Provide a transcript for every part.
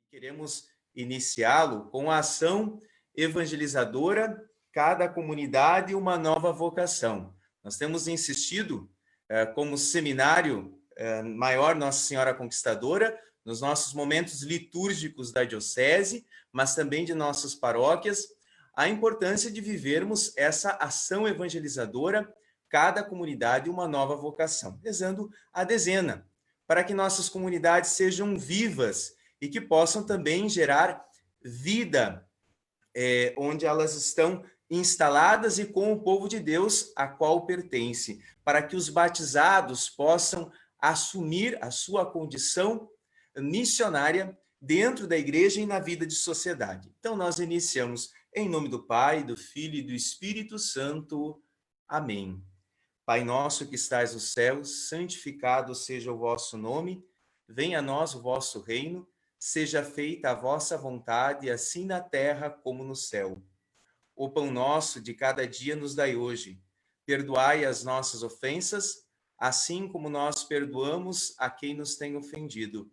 queremos iniciá-lo com a ação evangelizadora, cada comunidade uma nova vocação. Nós temos insistido, como seminário maior Nossa Senhora Conquistadora, nos nossos momentos litúrgicos da diocese, mas também de nossas paróquias, a importância de vivermos essa ação evangelizadora, cada comunidade uma nova vocação, rezando a dezena, para que nossas comunidades sejam vivas e que possam também gerar vida onde elas estão instaladas e com o povo de Deus a qual pertence, para que os batizados possam assumir a sua condição missionária dentro da igreja e na vida de sociedade. Então nós iniciamos em nome do Pai, do Filho e do Espírito Santo. Amém. Pai nosso que estais nos céus, santificado seja o vosso nome, venha a nós o vosso reino, seja feita a vossa vontade, assim na terra como no céu. O pão nosso de cada dia nos dai hoje. Perdoai as nossas ofensas, assim como nós perdoamos a quem nos tem ofendido.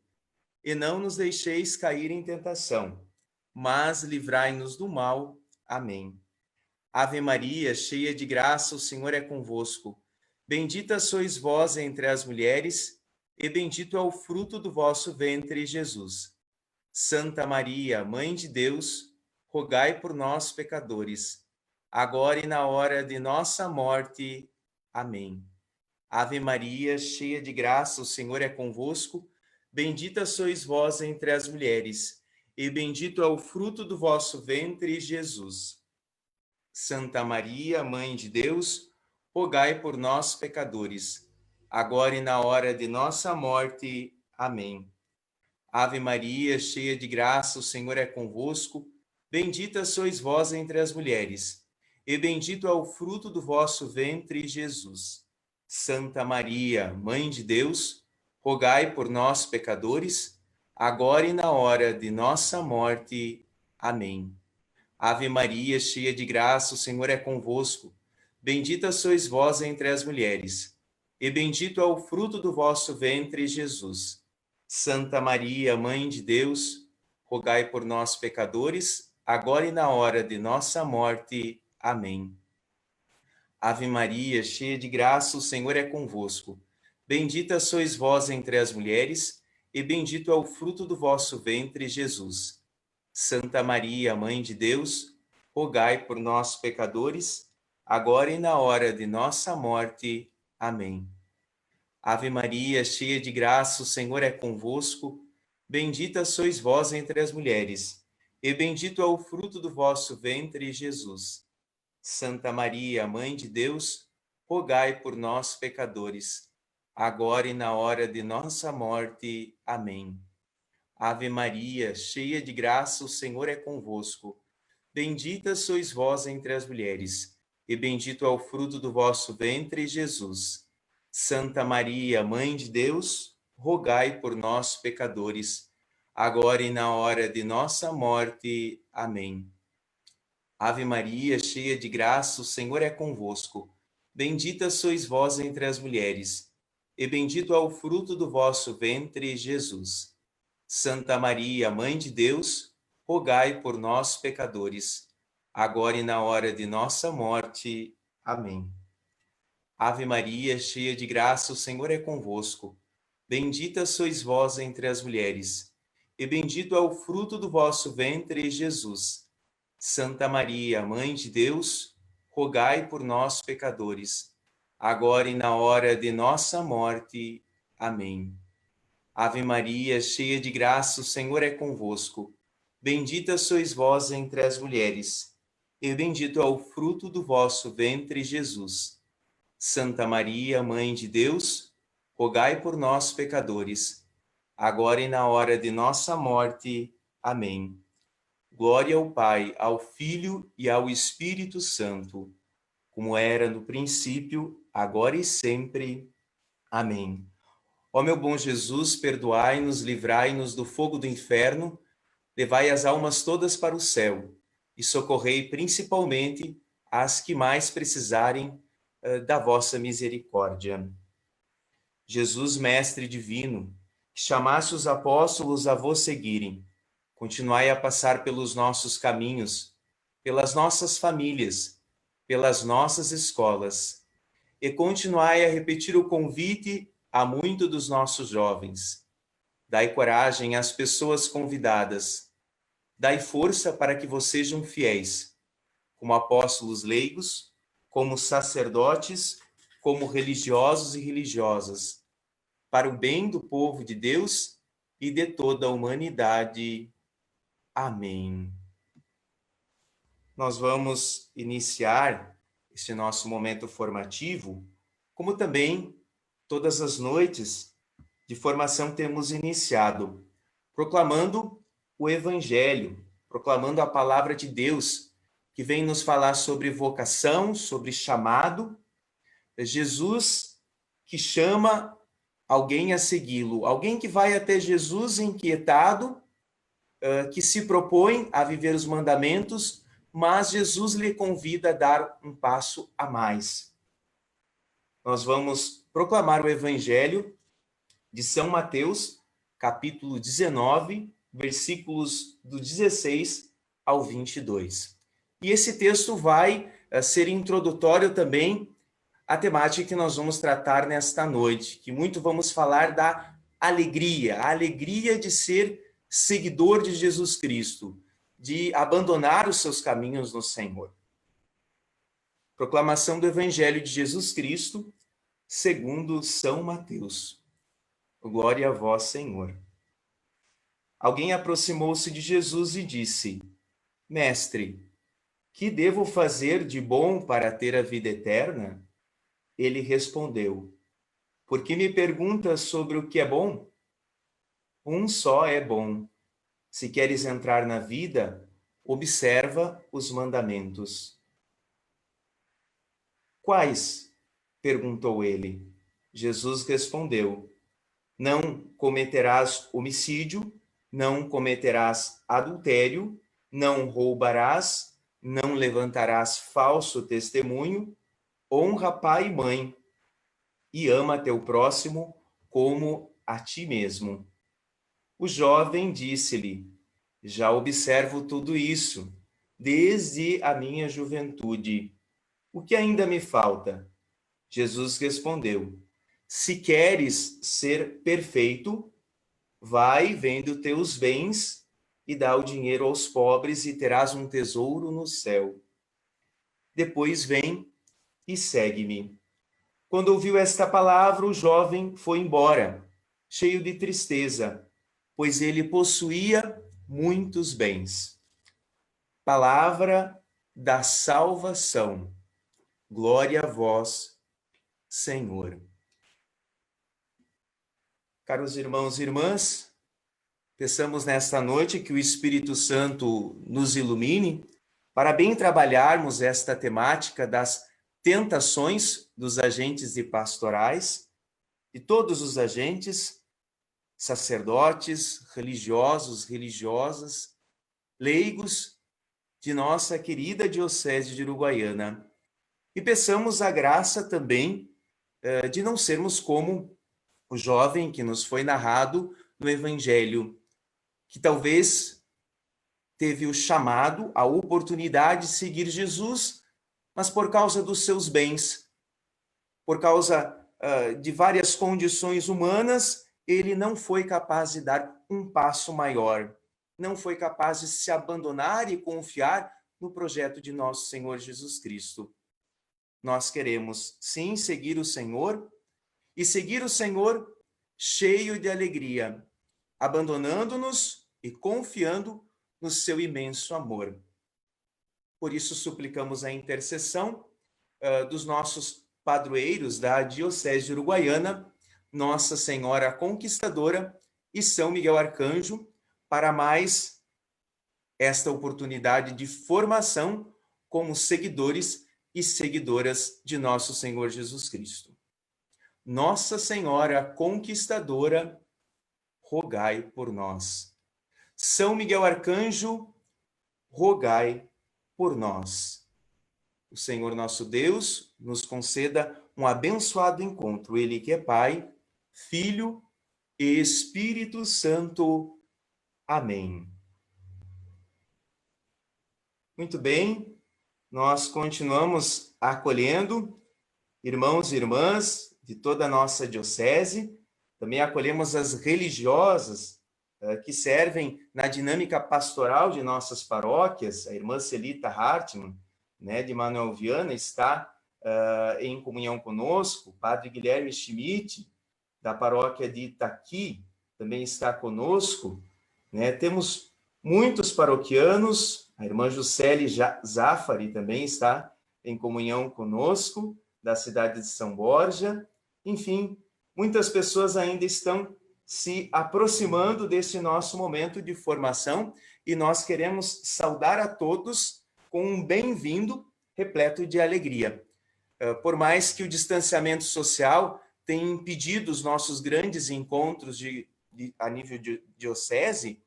E não nos deixeis cair em tentação, mas livrai-nos do mal. Amém. Ave Maria, cheia de graça, o Senhor é convosco. Bendita sois vós entre as mulheres, e bendito é o fruto do vosso ventre, Jesus. Santa Maria, Mãe de Deus, rogai por nós, pecadores, agora e na hora de nossa morte. Amém. Ave Maria, cheia de graça, o Senhor é convosco. Bendita sois vós entre as mulheres, e bendito é o fruto do vosso ventre, Jesus. Santa Maria, Mãe de Deus, rogai por nós, pecadores, agora e na hora de nossa morte. Amém. Ave Maria, cheia de graça, o Senhor é convosco. Bendita sois vós entre as mulheres, e bendito é o fruto do vosso ventre, Jesus. Santa Maria, Mãe de Deus, rogai por nós, pecadores, agora e na hora de nossa morte. Amém. Ave Maria, cheia de graça, o Senhor é convosco. Bendita sois vós entre as mulheres, e bendito é o fruto do vosso ventre, Jesus. Santa Maria, Mãe de Deus, rogai por nós, pecadores, agora e na hora de nossa morte. Amém. Ave Maria, cheia de graça, o Senhor é convosco. Bendita sois vós entre as mulheres, e bendito é o fruto do vosso ventre, Jesus. Santa Maria, Mãe de Deus, rogai por nós, pecadores, agora e na hora de nossa morte. Amém. Ave Maria, cheia de graça, o Senhor é convosco. Bendita sois vós entre as mulheres, e bendito é o fruto do vosso ventre, Jesus. Santa Maria, Mãe de Deus, rogai por nós, pecadores, agora e na hora de nossa morte. Amém. Ave Maria, cheia de graça, o Senhor é convosco. Bendita sois vós entre as mulheres, e bendito é o fruto do vosso ventre, Jesus. Santa Maria, Mãe de Deus, rogai por nós, pecadores, agora e na hora de nossa morte. Amém. Ave Maria, cheia de graça, o Senhor é convosco. Bendita sois vós entre as mulheres, e bendito é o fruto do vosso ventre, Jesus. Santa Maria, Mãe de Deus, rogai por nós, pecadores, agora e na hora de nossa morte. Amém. Ave Maria, cheia de graça, o Senhor é convosco. Bendita sois vós entre as mulheres, e bendito é o fruto do vosso ventre, Jesus. Santa Maria, Mãe de Deus, rogai por nós, pecadores, agora e na hora de nossa morte. Amém. Ave Maria, cheia de graça, o Senhor é convosco. Bendita sois vós entre as mulheres, e bendito é o fruto do vosso ventre, Jesus. Santa Maria, Mãe de Deus, rogai por nós, pecadores, agora e na hora de nossa morte. Amém. Glória ao Pai, ao Filho e ao Espírito Santo, como era no princípio, agora e sempre. Amém. Ó meu bom Jesus, perdoai-nos, livrai-nos do fogo do inferno, levai as almas todas para o céu e socorrei principalmente as que mais precisarem da vossa misericórdia. Jesus, Mestre divino, que chamaste os apóstolos a vos seguirem, continuai a passar pelos nossos caminhos, pelas nossas famílias, pelas nossas escolas, e continuai a repetir o convite a muitos dos nossos jovens. Dai coragem às pessoas convidadas, dai força para que vocês sejam fiéis, como apóstolos leigos, como sacerdotes, como religiosos e religiosas, para o bem do povo de Deus e de toda a humanidade. Amém. Nós vamos iniciar este nosso momento formativo, como também todas as noites de formação temos iniciado, proclamando o Evangelho, proclamando a palavra de Deus, que vem nos falar sobre vocação, sobre chamado. Jesus que chama alguém a segui-lo, alguém que vai até Jesus inquietado, que se propõe a viver os mandamentos, mas Jesus lhe convida a dar um passo a mais. Nós vamos proclamar o Evangelho de São Mateus, capítulo 19, versículos do 16 ao 22. E esse texto vai ser introdutório também à temática que nós vamos tratar nesta noite, que muito vamos falar da alegria, a alegria de ser seguidor de Jesus Cristo, de abandonar os seus caminhos no Senhor. Proclamação do Evangelho de Jesus Cristo, segundo São Mateus. Glória a vós, Senhor. Alguém aproximou-se de Jesus e disse: Mestre, que devo fazer de bom para ter a vida eterna? Ele respondeu: Por que me perguntas sobre o que é bom? Um só é bom. Se queres entrar na vida, observa os mandamentos. Quais? Perguntou ele. Jesus respondeu: Não cometerás homicídio, não cometerás adultério, não roubarás, não levantarás falso testemunho, honra pai e mãe, e ama teu próximo como a ti mesmo. O jovem disse-lhe: Já observo tudo isso, desde a minha juventude. O que ainda me falta? Jesus respondeu: Se queres ser perfeito, vai, vende teus bens e dá o dinheiro aos pobres e terás um tesouro no céu. Depois vem e segue-me. Quando ouviu esta palavra, o jovem foi embora, cheio de tristeza, pois ele possuía muitos bens. Palavra da salvação. Glória a vós, Senhor. Caros irmãos e irmãs, peçamos nesta noite que o Espírito Santo nos ilumine para bem trabalharmos esta temática das tentações dos agentes e pastorais, de todos os agentes, sacerdotes, religiosos, religiosas, leigos de nossa querida Diocese de Uruguaiana. E peçamos a graça também de não sermos como o jovem que nos foi narrado no Evangelho, que talvez teve o chamado, a oportunidade de seguir Jesus, mas por causa dos seus bens, por causa de várias condições humanas, ele não foi capaz de dar um passo maior, não foi capaz de se abandonar e confiar no projeto de nosso Senhor Jesus Cristo. Nós queremos, sim, seguir o Senhor, e seguir o Senhor cheio de alegria, abandonando-nos e confiando no seu imenso amor. Por isso, suplicamos a intercessão dos nossos padroeiros da Diocese de Uruguaiana, Nossa Senhora Conquistadora e São Miguel Arcanjo, para mais esta oportunidade de formação como seguidores e seguidoras de nosso Senhor Jesus Cristo. Nossa Senhora Conquistadora, rogai por nós. São Miguel Arcanjo, rogai por nós. O Senhor nosso Deus nos conceda um abençoado encontro, Ele que é Pai, Filho e Espírito Santo. Amém. Muito bem, nós continuamos acolhendo irmãos e irmãs de toda a nossa diocese, também acolhemos as religiosas que servem na dinâmica pastoral de nossas paróquias. A irmã Celita Hartmann, né, de Manuel Viana, está em comunhão conosco. O padre Guilherme Schmidt, da paróquia de Itaqui, também está conosco. Né? Temos muitos paroquianos, a irmã Juscelie Zafari também está em comunhão conosco, da cidade de São Borja. Enfim, muitas pessoas ainda estão se aproximando desse nosso momento de formação e nós queremos saudar a todos com um bem-vindo repleto de alegria. Por mais que o distanciamento social tenha impedido os nossos grandes encontros a nível de diocese,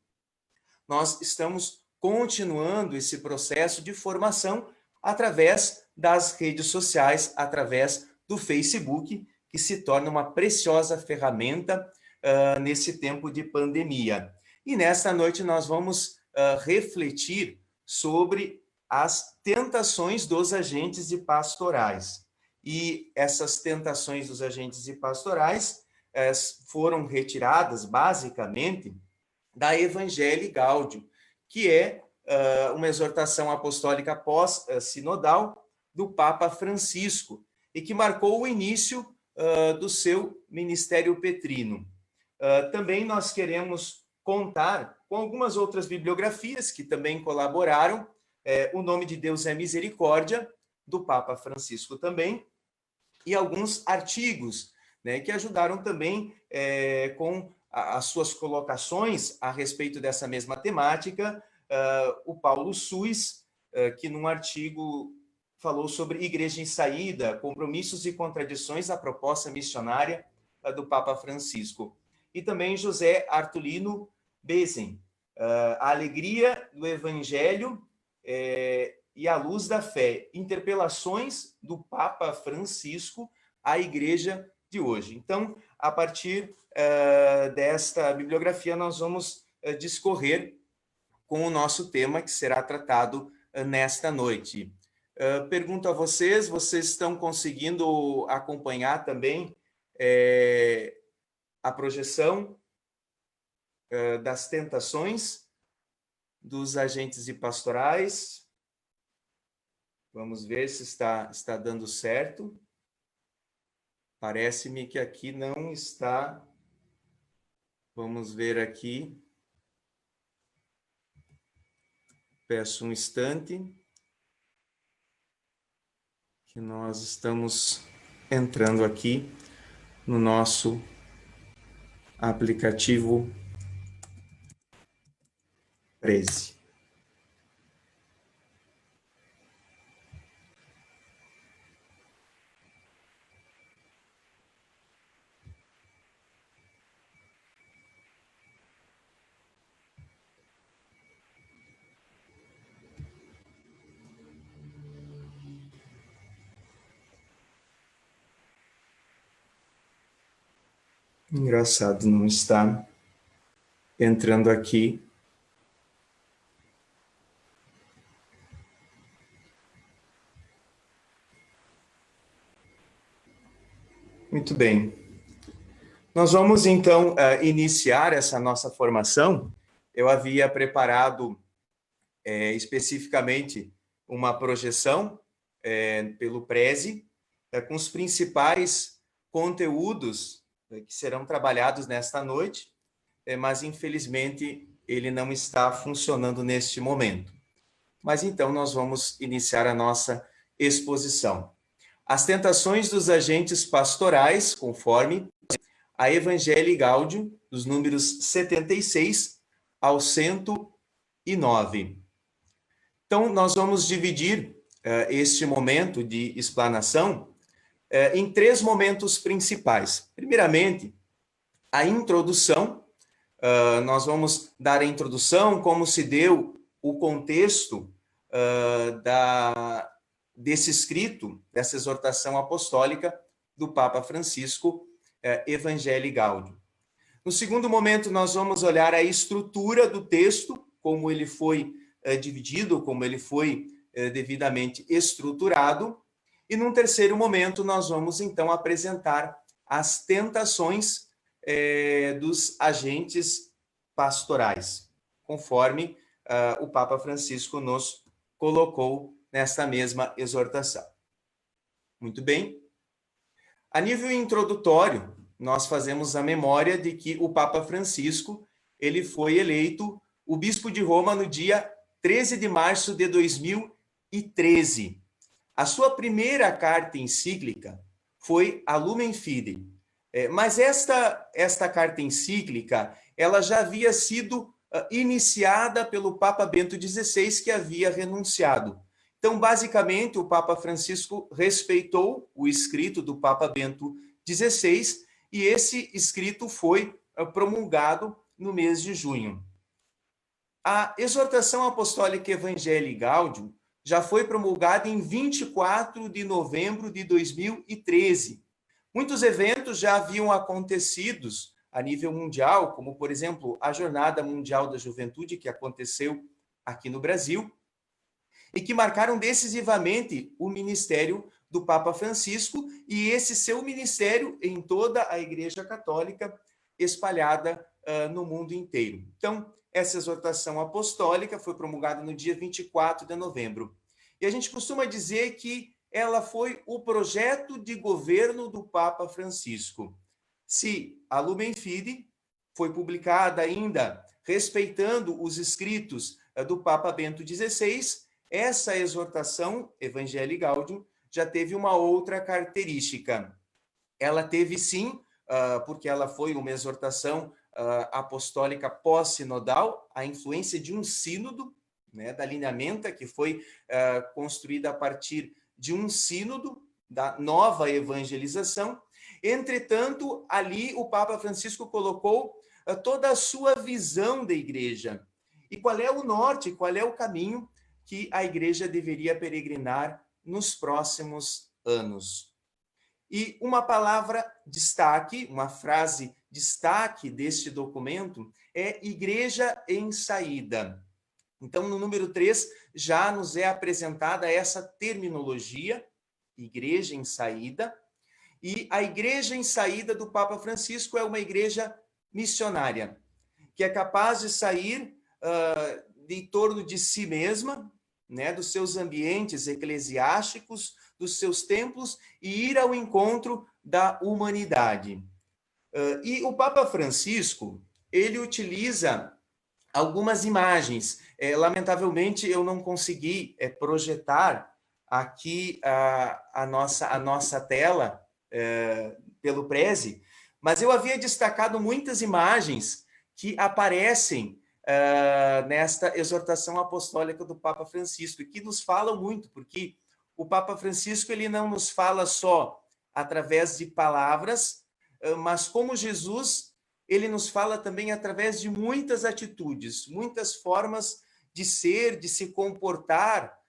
nós estamos continuando esse processo de formação através das redes sociais, através do Facebook, que se torna uma preciosa ferramenta nesse tempo de pandemia. E nesta noite nós vamos refletir sobre as tentações dos agentes e pastorais. E essas tentações dos agentes e pastorais foram retiradas, basicamente, da Evangelii Gaudium, que é uma exortação apostólica pós-sinodal do Papa Francisco, e que marcou o início do seu ministério petrino. Também nós queremos contar com algumas outras bibliografias que também colaboraram. O Nome de Deus é Misericórdia, do Papa Francisco também, e alguns artigos, né, que ajudaram também com as suas colocações a respeito dessa mesma temática. O Paulo Suis, que num artigo falou sobre Igreja em Saída, compromissos e contradições à proposta missionária do Papa Francisco. E também José Artulino Besen, A Alegria do Evangelho e a Luz da Fé, interpelações do Papa Francisco à Igreja de hoje. Então, a partir desta bibliografia, nós vamos discorrer com o nosso tema que será tratado nesta noite. Pergunto a vocês, vocês estão conseguindo acompanhar também a projeção das tentações dos agentes e pastorais? Vamos ver se está dando certo. Parece-me que aqui não está. Vamos ver aqui. Peço um instante, que nós estamos entrando aqui no nosso aplicativo Prezi. Engraçado, não está entrando aqui. Muito bem. Nós vamos, então, iniciar essa nossa formação. Eu havia preparado especificamente uma projeção pelo Prezi, com os principais conteúdos que serão trabalhados nesta noite, mas infelizmente ele não está funcionando neste momento. Mas então nós vamos iniciar a nossa exposição. As tentações dos agentes pastorais, conforme a Evangelii Gaudium, dos números 76 ao 109. Então, nós vamos dividir este momento de explanação em três momentos principais. Primeiramente, a introdução. Nós vamos dar a introdução, como se deu o contexto desse escrito, dessa exortação apostólica do Papa Francisco, Evangelii Gaudium. No segundo momento, nós vamos olhar a estrutura do texto, como ele foi dividido, como ele foi devidamente estruturado. E num terceiro momento, nós vamos então apresentar as tentações dos agentes pastorais, conforme o Papa Francisco nos colocou nesta mesma exortação. Muito bem. A nível introdutório, nós fazemos a memória de que o Papa Francisco, ele foi eleito o bispo de Roma no dia 13 de março de 2013. A sua primeira carta encíclica foi a Lumen Fidei. Mas esta carta encíclica, ela já havia sido iniciada pelo Papa Bento XVI, que havia renunciado. Então, basicamente, o Papa Francisco respeitou o escrito do Papa Bento XVI e esse escrito foi promulgado no mês de junho. A exortação apostólica Evangelii Gaudium já foi promulgada em 24 de novembro de 2013. Muitos eventos já haviam acontecido a nível mundial, como, por exemplo, a Jornada Mundial da Juventude, que aconteceu aqui no Brasil, e que marcaram decisivamente o ministério do Papa Francisco e esse seu ministério em toda a Igreja Católica espalhada no mundo inteiro. Então, essa exortação apostólica foi promulgada no dia 24 de novembro. E a gente costuma dizer que ela foi o projeto de governo do Papa Francisco. Se a Lumen Fidei foi publicada ainda respeitando os escritos do Papa Bento XVI, essa exortação, Evangelii Gaudium, já teve uma outra característica. Ela teve, sim, porque ela foi uma exortação apostólica pós-sinodal, a influência de um sínodo, né, da Linhamenta, que foi construída a partir de um sínodo da nova evangelização. Entretanto, ali o Papa Francisco colocou toda a sua visão da igreja. E qual é o norte, qual é o caminho que a igreja deveria peregrinar nos próximos anos. E uma palavra destaque, uma frase destaque deste documento é igreja em saída. Então, no número 3, já nos é apresentada essa terminologia, igreja em saída, e a igreja em saída do Papa Francisco é uma igreja missionária, que é capaz de sair de torno de si mesma, né, dos seus ambientes eclesiásticos, dos seus templos, e ir ao encontro da humanidade. E o Papa Francisco, ele utiliza algumas imagens. Lamentavelmente, eu não consegui projetar aqui a nossa tela pelo Prezi, mas eu havia destacado muitas imagens que aparecem nesta exortação apostólica do Papa Francisco, e que nos falam muito, porque o Papa Francisco ele não nos fala só através de palavras, mas como Jesus, ele nos fala também através de muitas atitudes, muitas formas de ser, de se comportar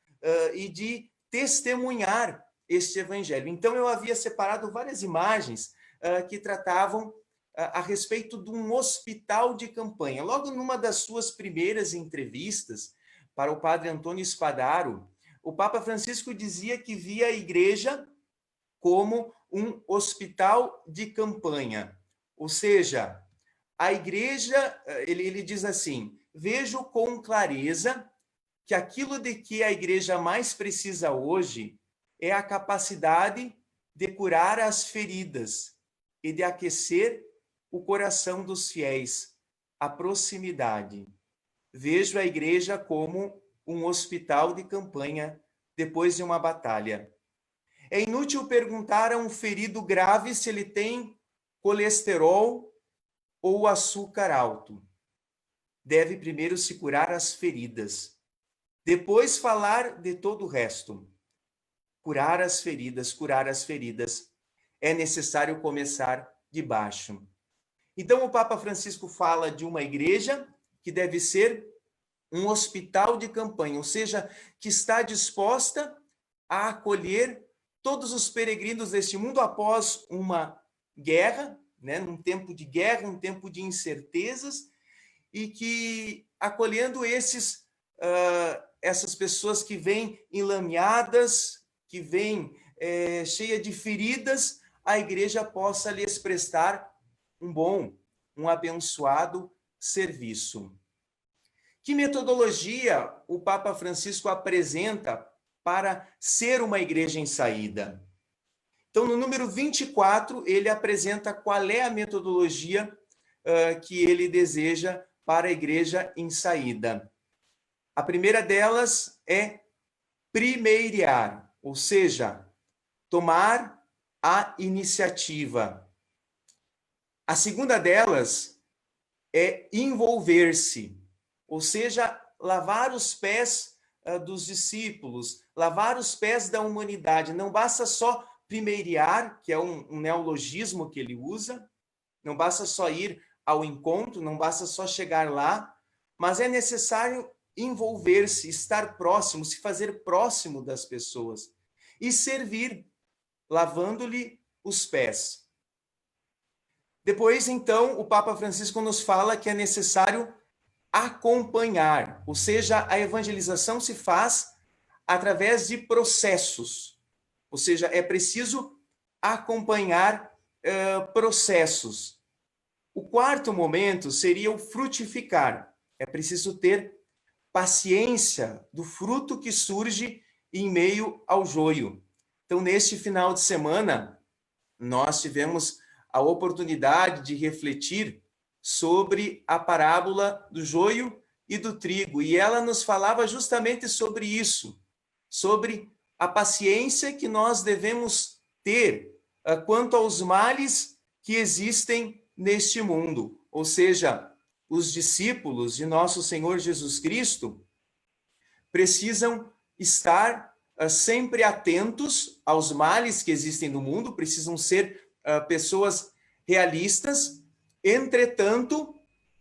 e de testemunhar este evangelho. Então, eu havia separado várias imagens que tratavam a respeito de um hospital de campanha. Logo numa das suas primeiras entrevistas para o padre Antônio Spadaro, o Papa Francisco dizia que via a igreja como um hospital de campanha. Ou seja, a igreja, ele diz assim, vejo com clareza que aquilo de que a igreja mais precisa hoje é a capacidade de curar as feridas e de aquecer o coração dos fiéis, a proximidade. Vejo a igreja como um hospital de campanha depois de uma batalha. É inútil perguntar a um ferido grave se ele tem colesterol ou açúcar alto. Deve primeiro se curar as feridas, depois falar de todo o resto. Curar as feridas, curar as feridas. É necessário começar de baixo. Então, o Papa Francisco fala de uma igreja que deve ser um hospital de campanha, ou seja, que está disposta a acolher todos os peregrinos deste mundo após uma guerra, né, num tempo de guerra, um tempo de incertezas, e que, acolhendo esses essas pessoas que vêm enlameadas, que vêm cheia de feridas, a igreja possa lhes prestar um bom, um abençoado serviço. Que metodologia o Papa Francisco apresenta para ser uma igreja em saída? Então, no número 24, ele apresenta qual é a metodologia que ele deseja para a igreja em saída. A primeira delas é primeiriar, ou seja, tomar a iniciativa. A segunda delas é envolver-se, ou seja, lavar os pés dos discípulos, lavar os pés da humanidade. Não basta só primeiriar, que é um neologismo que ele usa, não basta só ir ao encontro, não basta só chegar lá, mas é necessário envolver-se, estar próximo, se fazer próximo das pessoas e servir, lavando-lhe os pés. Depois, então, o Papa Francisco nos fala que é necessário acompanhar, ou seja, a evangelização se faz através de processos, ou seja, é preciso acompanhar processos. O quarto momento seria o frutificar, é preciso ter paciência do fruto que surge em meio ao joio. Então, neste final de semana, nós tivemos a oportunidade de refletir sobre a parábola do joio e do trigo, e ela nos falava justamente sobre isso, sobre a paciência que nós devemos ter quanto aos males que existem neste mundo. Ou seja, os discípulos de nosso Senhor Jesus Cristo precisam estar sempre atentos aos males que existem no mundo, precisam ser pessoas realistas. Entretanto,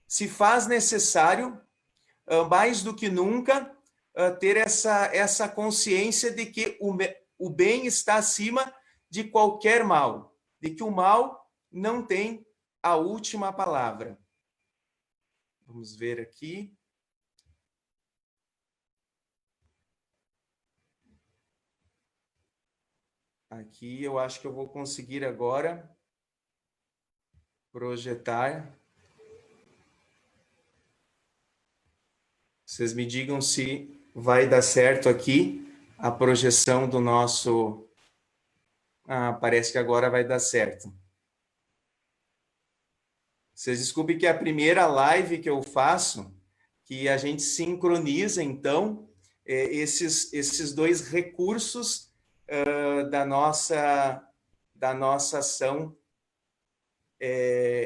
se faz necessário, mais do que nunca, ter essa consciência de que o bem está acima de qualquer mal, de que o mal não tem a última palavra. Vamos ver aqui. Aqui eu acho que eu vou conseguir agora projetar. Vocês me digam se vai dar certo aqui a projeção do nosso... parece que agora vai dar certo. Vocês desculpem que é a primeira live que eu faço, que a gente sincroniza, então, esses dois recursos da nossa ação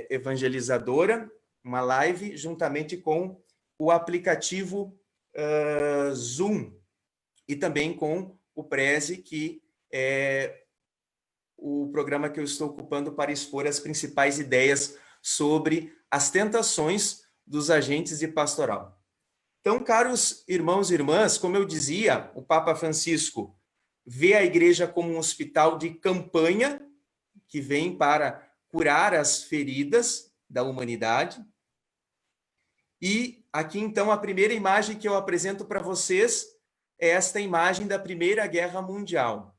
evangelizadora, uma live, juntamente com o aplicativo Zoom, e também com o Preze, que é o programa que eu estou ocupando para expor as principais ideias sobre as tentações dos agentes de pastoral. Então, caros irmãos e irmãs, como eu dizia, o Papa Francisco vê a igreja como um hospital de campanha que vem para curar as feridas da humanidade. E aqui, então, a primeira imagem que eu apresento para vocês é esta imagem da Primeira Guerra Mundial,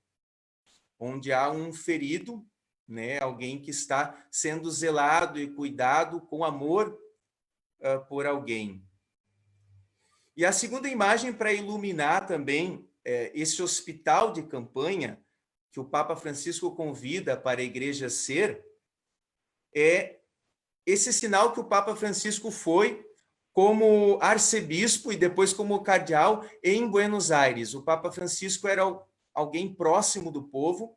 onde há um ferido, né, alguém que está sendo zelado e cuidado com amor por alguém. E a segunda imagem, para iluminar também esse hospital de campanha que o Papa Francisco convida para a igreja ser, é esse sinal que o Papa Francisco foi como arcebispo e depois como cardeal em Buenos Aires. O Papa Francisco era alguém próximo do povo,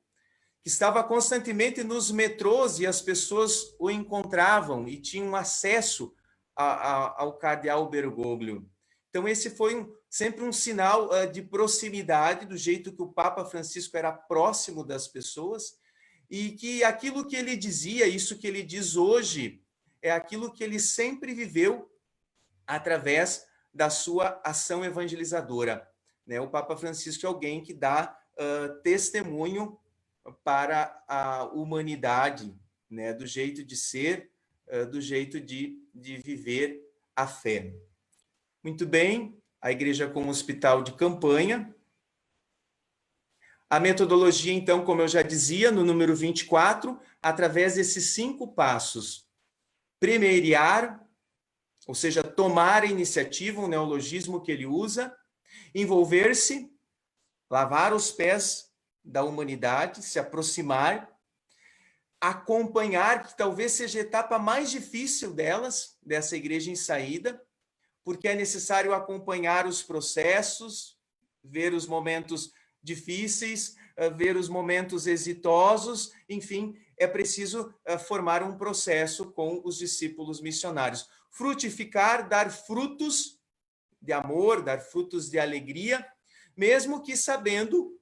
que estava constantemente nos metrôs e as pessoas o encontravam e tinham acesso ao cardeal Bergoglio. Então, esse foi sempre um sinal de proximidade, do jeito que o Papa Francisco era próximo das pessoas, e que aquilo que ele dizia, isso que ele diz hoje, é aquilo que ele sempre viveu através da sua ação evangelizadora. Né? O Papa Francisco é alguém que dá testemunho para a humanidade, né? Do jeito de ser, do jeito de viver a fé. Muito bem, a igreja como hospital de campanha. A metodologia, então, como eu já dizia, no número 24, através desses 5 passos. Primeiriar, ou seja, tomar a iniciativa, um neologismo que ele usa. Envolver-se, lavar os pés da humanidade, se aproximar. Acompanhar, que talvez seja a etapa mais difícil delas, dessa igreja em saída, porque é necessário acompanhar os processos, ver os momentos difíceis, ver os momentos exitosos, enfim, é preciso formar um processo com os discípulos missionários. Frutificar, dar frutos de amor, dar frutos de alegria, mesmo que sabendo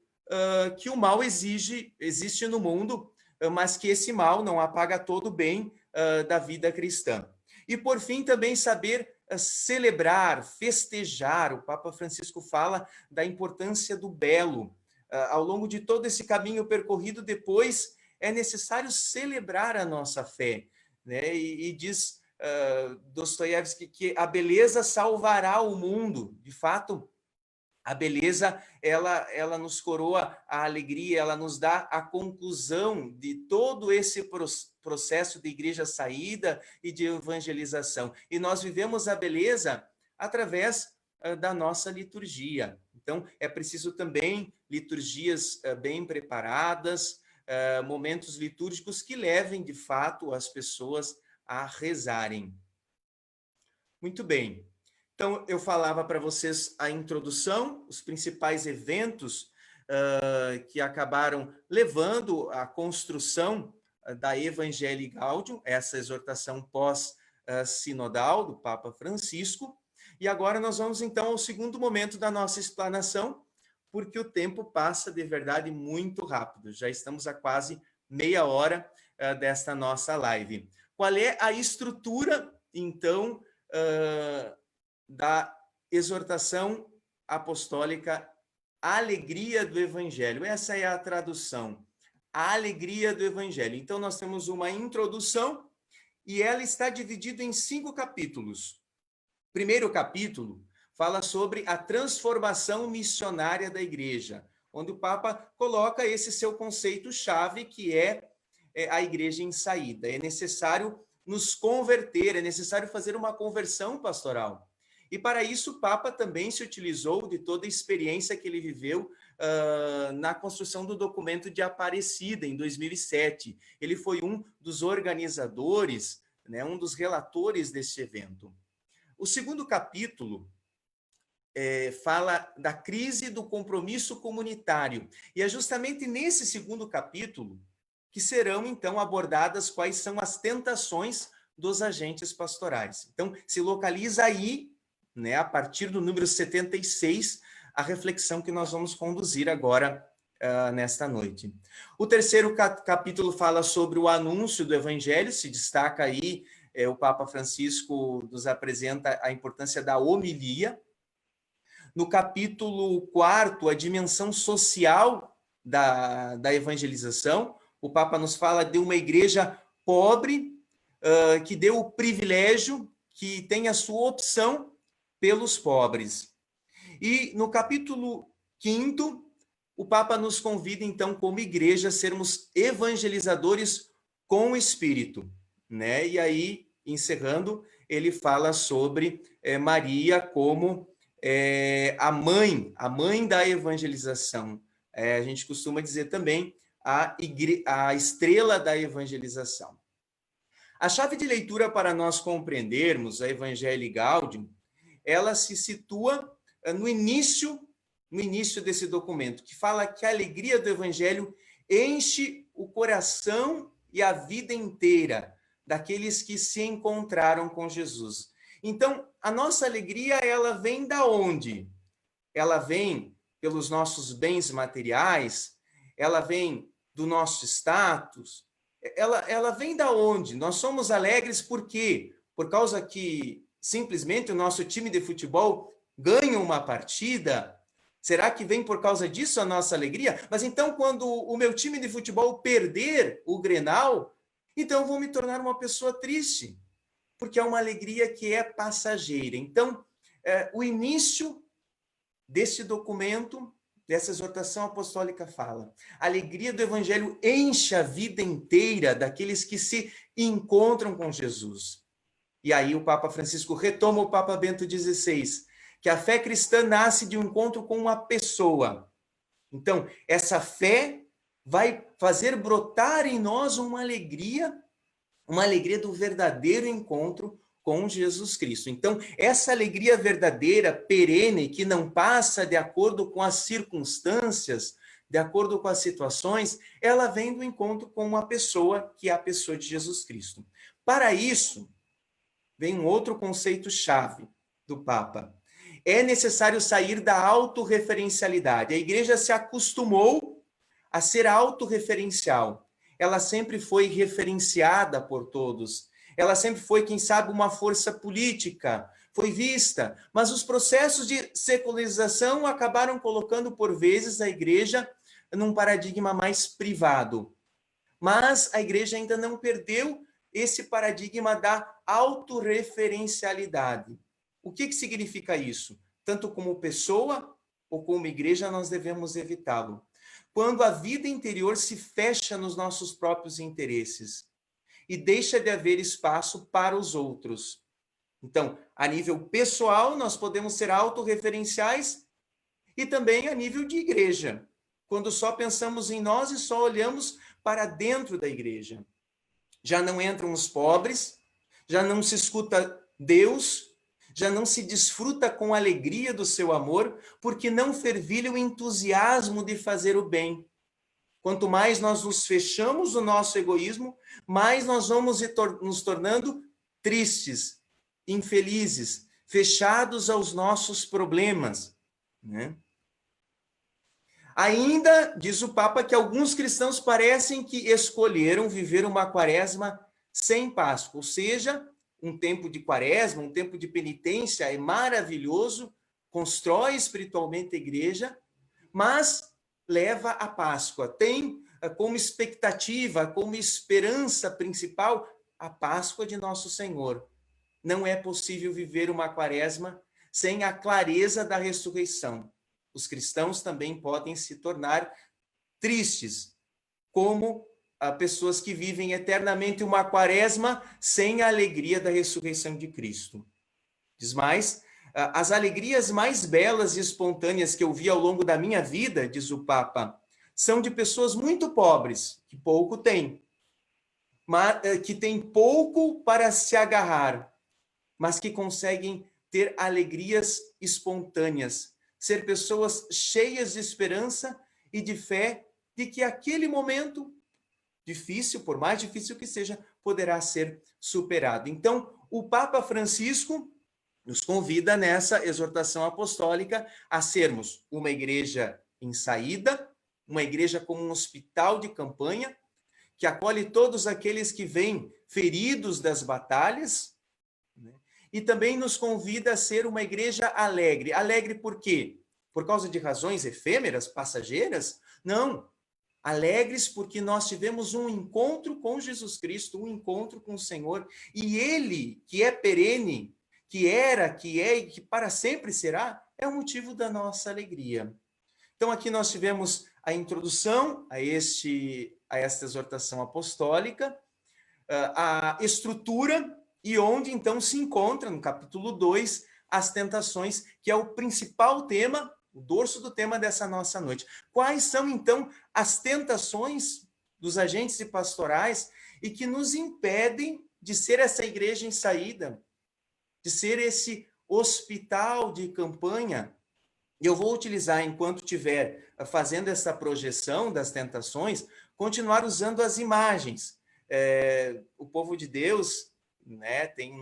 que o mal existe no mundo, mas que esse mal não apaga todo o bem da vida cristã. E, por fim, também saber celebrar, festejar. O Papa Francisco fala da importância do belo. Ao longo de todo esse caminho percorrido, depois é necessário celebrar a nossa fé, né? E diz Dostoiévski que a beleza salvará o mundo. De fato, a beleza, ela nos coroa a alegria, ela nos dá a conclusão de todo esse processo de igreja saída e de evangelização. E nós vivemos a beleza através da nossa liturgia. Então, é preciso também liturgias bem preparadas, momentos litúrgicos que levem, de fato, as pessoas a rezarem. Muito bem. Então, eu falava para vocês a introdução, os principais eventos que acabaram levando à construção da Evangelii Gaudium, essa exortação pós-sinodal do Papa Francisco. E agora nós vamos, então, ao segundo momento da nossa explanação, porque o tempo passa, de verdade, muito rápido. Já estamos a quase meia hora desta nossa live. Qual é a estrutura, então, da exortação apostólica A Alegria do Evangelho? Essa é a tradução, a alegria do Evangelho. Então, nós temos uma introdução e ela está dividida em 5 capítulos. O primeiro capítulo fala sobre a transformação missionária da igreja, onde o Papa coloca esse seu conceito-chave, que é a igreja em saída. É necessário nos converter, é necessário fazer uma conversão pastoral. E para isso o Papa também se utilizou de toda a experiência que ele viveu na construção do documento de Aparecida, em 2007. Ele foi um dos organizadores, né, um dos relatores desse evento. O segundo capítulo fala da crise do compromisso comunitário. E é justamente nesse segundo capítulo que serão, então, abordadas quais são as tentações dos agentes pastorais. Então, se localiza aí, né, a partir do número 76, a reflexão que nós vamos conduzir agora nesta noite. O terceiro capítulo fala sobre o anúncio do Evangelho, se destaca aí, o Papa Francisco nos apresenta a importância da homilia. No capítulo 4, a dimensão social da evangelização, o Papa nos fala de uma igreja pobre, que deu o privilégio, que tem a sua opção pelos pobres. E no capítulo 5, o Papa nos convida, então, como igreja, a sermos evangelizadores com o Espírito, né? E aí, encerrando, ele fala sobre Maria como a mãe da evangelização. A gente costuma dizer também a estrela da evangelização. A chave de leitura para nós compreendermos a Evangelii Gaudium, ela se situa no início desse documento, que fala que a alegria do Evangelho enche o coração e a vida inteira daqueles que se encontraram com Jesus. Então, a nossa alegria, ela vem da onde? Ela vem pelos nossos bens materiais, ela vem do nosso status, ela vem da onde? Nós somos alegres por quê? Por causa que simplesmente o nosso time de futebol ganha uma partida? Será que vem por causa disso a nossa alegria? Mas então, quando o meu time de futebol perder o Grenal, então eu vou me tornar uma pessoa triste, porque é uma alegria que é passageira. Então, o início deste documento, dessa exortação apostólica fala. A alegria do evangelho enche a vida inteira daqueles que se encontram com Jesus. E aí o Papa Francisco retoma o Papa Bento XVI, que a fé cristã nasce de um encontro com uma pessoa. Então, essa fé vai fazer brotar em nós uma alegria do verdadeiro encontro com Jesus Cristo. Então, essa alegria verdadeira, perene, que não passa de acordo com as circunstâncias, de acordo com as situações, ela vem do encontro com uma pessoa, que é a pessoa de Jesus Cristo. Para isso, vem um outro conceito-chave do Papa. É necessário sair da autorreferencialidade. A igreja se acostumou a ser autorreferencial. Ela sempre foi referenciada por todos. Ela sempre foi, quem sabe, uma força política, foi vista. Mas os processos de secularização acabaram colocando, por vezes, a igreja num paradigma mais privado. Mas a igreja ainda não perdeu esse paradigma da autorreferencialidade. O que significa isso? Tanto como pessoa ou como igreja, nós devemos evitá-lo. Quando a vida interior se fecha nos nossos próprios interesses e deixa de haver espaço para os outros. Então, a nível pessoal, nós podemos ser autorreferenciais e também a nível de igreja, quando só pensamos em nós e só olhamos para dentro da igreja. Já não entram os pobres, já não se escuta Deus, já não se desfruta com alegria do seu amor, porque não fervilha o entusiasmo de fazer o bem. Quanto mais nós nos fechamos no nosso egoísmo, mais nós vamos nos tornando tristes, infelizes, fechados aos nossos problemas, né? Ainda, diz o Papa, que alguns cristãos parecem que escolheram viver uma quaresma sem Páscoa, ou seja, um tempo de quaresma, um tempo de penitência é maravilhoso, constrói espiritualmente a igreja, mas leva a Páscoa. Tem como expectativa, como esperança principal, a Páscoa de nosso Senhor. Não é possível viver uma quaresma sem a clareza da ressurreição. Os cristãos também podem se tornar tristes, como pessoas que vivem eternamente uma quaresma sem a alegria da ressurreição de Cristo. Diz mais, as alegrias mais belas e espontâneas que eu vi ao longo da minha vida, diz o Papa, são de pessoas muito pobres, que pouco têm, mas que têm pouco para se agarrar, mas que conseguem ter alegrias espontâneas, ser pessoas cheias de esperança e de fé de que aquele momento difícil, por mais difícil que seja, poderá ser superado. Então, o Papa Francisco nos convida nessa exortação apostólica a sermos uma igreja em saída, uma igreja como um hospital de campanha, que acolhe todos aqueles que vêm feridos das batalhas, né? E também nos convida a ser uma igreja alegre. Alegre por quê? Por causa de razões efêmeras, passageiras? Não. Alegres porque nós tivemos um encontro com Jesus Cristo, um encontro com o Senhor, e Ele, que é perene, que era, que é e que para sempre será, é o motivo da nossa alegria. Então aqui nós tivemos a introdução a esta exortação apostólica, a estrutura e onde então se encontra, no capítulo 2, as tentações, que é o principal tema, o dorso do tema dessa nossa noite. Quais são, então, as tentações dos agentes e pastorais e que nos impedem de ser essa igreja em saída, de ser esse hospital de campanha? E eu vou utilizar, enquanto estiver fazendo essa projeção das tentações, continuar usando as imagens. O povo de Deus, né, tem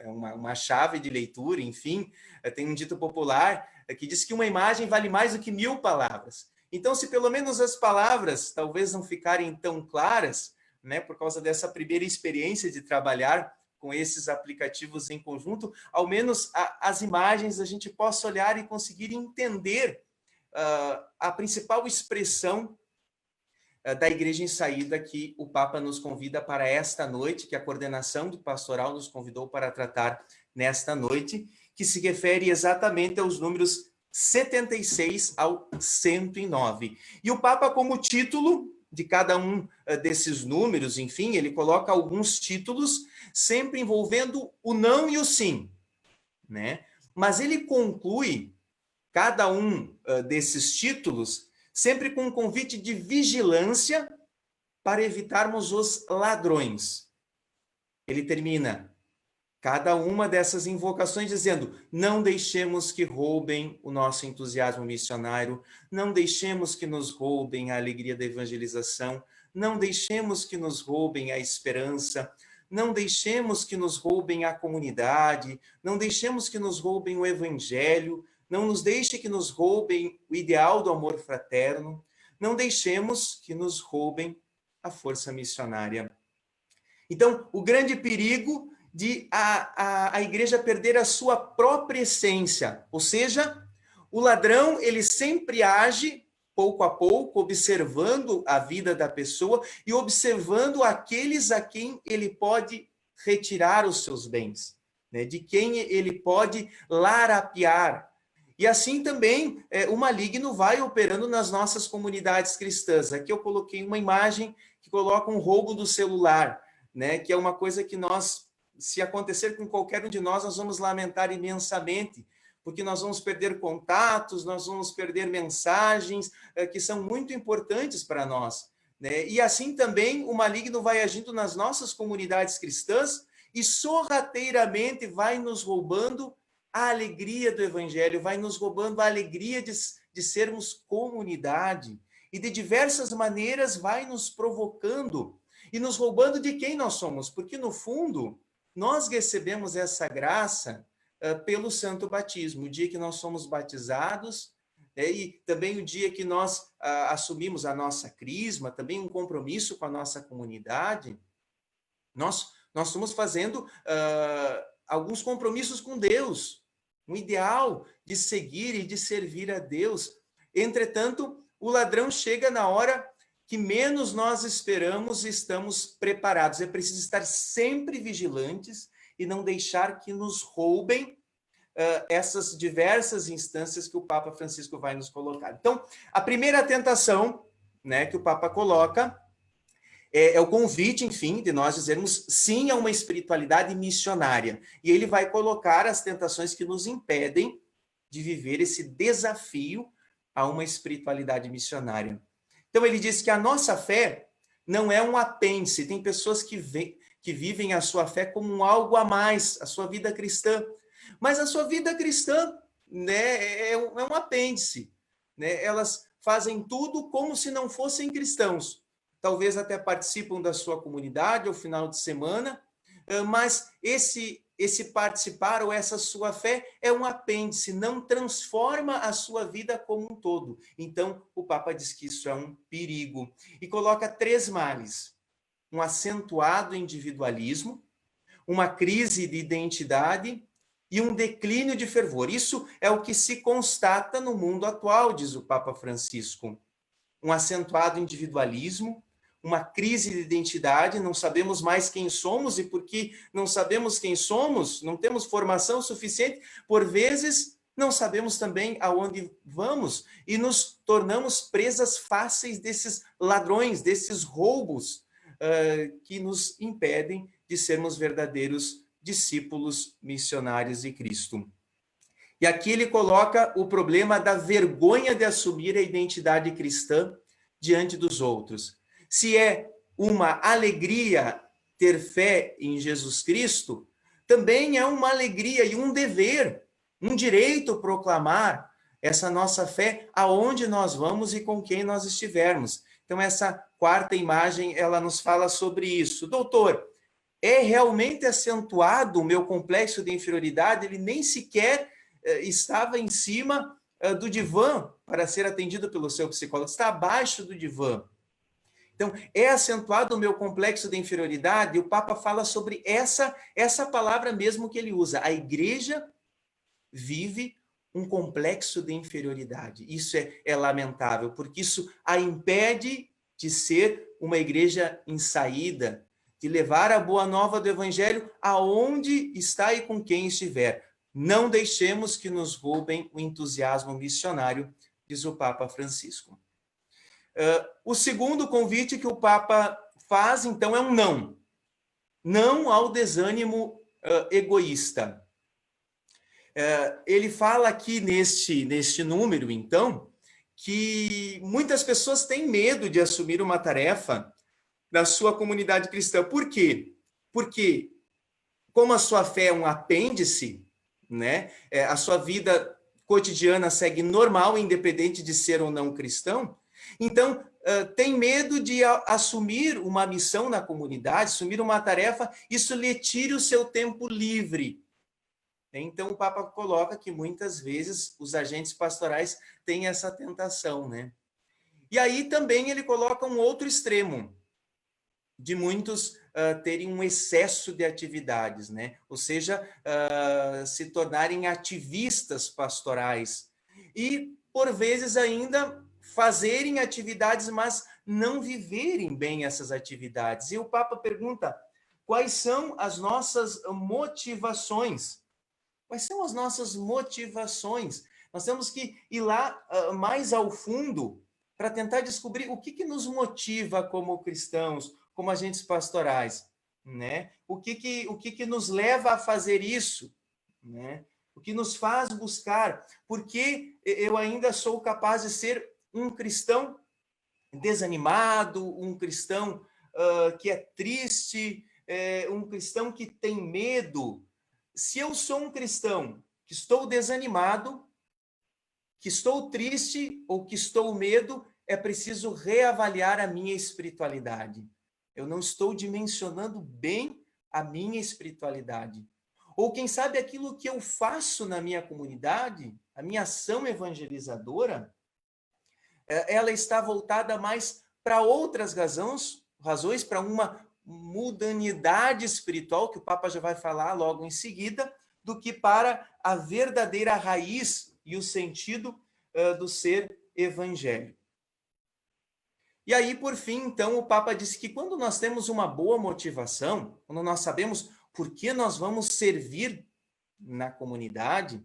uma chave de leitura, enfim, tem um dito popular que diz que uma imagem vale mais do que 1000 palavras. Então, se pelo menos as palavras talvez não ficarem tão claras, né, por causa dessa primeira experiência de trabalhar com esses aplicativos em conjunto, ao menos as imagens a gente possa olhar e conseguir entender a principal expressão da igreja em saída que o Papa nos convida para esta noite, que a coordenação do pastoral nos convidou para tratar nesta noite, que se refere exatamente aos números 76 ao 109. E o Papa, como título de cada um desses números, enfim, ele coloca alguns títulos, sempre envolvendo o não e o sim, né? Mas ele conclui cada um desses títulos sempre com um convite de vigilância para evitarmos os ladrões. Ele termina cada uma dessas invocações dizendo: não deixemos que roubem o nosso entusiasmo missionário, não deixemos que nos roubem a alegria da evangelização, não deixemos que nos roubem a esperança, não deixemos que nos roubem a comunidade, não deixemos que nos roubem o evangelho, não nos deixe que nos roubem o ideal do amor fraterno, não deixemos que nos roubem a força missionária. Então, o grande perigo de a igreja perder a sua própria essência, ou seja, o ladrão, ele sempre age pouco a pouco, observando a vida da pessoa e observando aqueles a quem ele pode retirar os seus bens, né? De quem ele pode larapiar. E assim também o maligno vai operando nas nossas comunidades cristãs. Aqui eu coloquei uma imagem que coloca um roubo do celular, né? Que é uma coisa que nós, se acontecer com qualquer um de nós, nós vamos lamentar imensamente, porque nós vamos perder contatos, nós vamos perder mensagens que são muito importantes para nós, né? E assim também o maligno vai agindo nas nossas comunidades cristãs e sorrateiramente vai nos roubando a alegria do evangelho, vai nos roubando a alegria de sermos comunidade, e de diversas maneiras vai nos provocando e nos roubando de quem nós somos, porque no fundo nós recebemos essa graça pelo santo batismo, o dia que nós somos batizados, e também o dia que nós assumimos a nossa crisma, também um compromisso com a nossa comunidade, nós estamos fazendo alguns compromissos com Deus, um ideal de seguir e de servir a Deus. Entretanto, o ladrão chega na hora que menos nós esperamos e estamos preparados. É preciso estar sempre vigilantes e não deixar que nos roubem essas diversas instâncias que o Papa Francisco vai nos colocar. Então, a primeira tentação, né, que o Papa coloca é o convite, enfim, de nós dizermos sim a uma espiritualidade missionária. E ele vai colocar as tentações que nos impedem de viver esse desafio a uma espiritualidade missionária. Então, ele diz que a nossa fé não é um apêndice. Tem pessoas que vivem a sua fé como um algo a mais, a sua vida cristã. Mas a sua vida cristã, né, é um apêndice, né? Elas fazem tudo como se não fossem cristãos. Talvez até participam da sua comunidade ao final de semana, mas esse participar ou essa sua fé é um apêndice, não transforma a sua vida como um todo. Então, o Papa diz que isso é um perigo e coloca 3 males: um acentuado individualismo, uma crise de identidade e um declínio de fervor. Isso é o que se constata no mundo atual, diz o Papa Francisco. Um acentuado individualismo, uma crise de identidade, não sabemos mais quem somos, e porque não sabemos quem somos, não temos formação suficiente, por vezes não sabemos também aonde vamos e nos tornamos presas fáceis desses ladrões, desses roubos que nos impedem de sermos verdadeiros discípulos missionários de Cristo. E aqui ele coloca o problema da vergonha de assumir a identidade cristã diante dos outros. Se é uma alegria ter fé em Jesus Cristo, também é uma alegria e um dever, um direito proclamar essa nossa fé aonde nós vamos e com quem nós estivermos. Então, essa 4ª imagem, ela nos fala sobre isso. Doutor, é realmente acentuado o meu complexo de inferioridade? Ele nem sequer estava em cima do divã para ser atendido pelo seu psicólogo, está abaixo do divã. Então, é acentuado o meu complexo de inferioridade, e o Papa fala sobre essa palavra mesmo que ele usa. A igreja vive um complexo de inferioridade. Isso é lamentável, porque isso a impede de ser uma igreja em saída, de levar a boa nova do evangelho aonde está e com quem estiver. não deixemos que nos roubem o entusiasmo missionário, diz o Papa Francisco. O segundo convite que o Papa faz, então, é um não. Não ao desânimo egoísta. Ele fala aqui neste número, então, que muitas pessoas têm medo de assumir uma tarefa na sua comunidade cristã. Por quê? Porque, como a sua fé é um apêndice, né, a sua vida cotidiana segue normal, independente de ser ou não cristão, então tem medo de assumir uma missão na comunidade, assumir uma tarefa, isso lhe tire o seu tempo livre. Então, o Papa coloca que muitas vezes os agentes pastorais têm essa tentação, né? E aí também ele coloca um outro extremo, de muitos terem um excesso de atividades, né? Ou seja, se tornarem ativistas pastorais. E, por vezes, ainda fazerem atividades, mas não viverem bem essas atividades. E o Papa pergunta, quais são as nossas motivações? Quais são as nossas motivações? Nós temos que ir lá mais ao fundo para tentar descobrir o que nos motiva como cristãos, como agentes pastorais, né? O que nos leva a fazer isso, né? O que nos faz buscar? Porque eu ainda sou capaz de ser um cristão desanimado, um cristão que é triste, um cristão que tem medo. Se eu sou um cristão que estou desanimado, que estou triste ou que estou medo, é preciso reavaliar a minha espiritualidade. Eu não estou dimensionando bem a minha espiritualidade. Ou quem sabe aquilo que eu faço na minha comunidade, a minha ação evangelizadora, ela está voltada mais para outras razões, para uma mundanidade espiritual, que o Papa já vai falar logo em seguida, do que para a verdadeira raiz e o sentido do ser evangélico. E aí, por fim, então, o Papa disse que quando nós temos uma boa motivação, quando nós sabemos por que nós vamos servir na comunidade,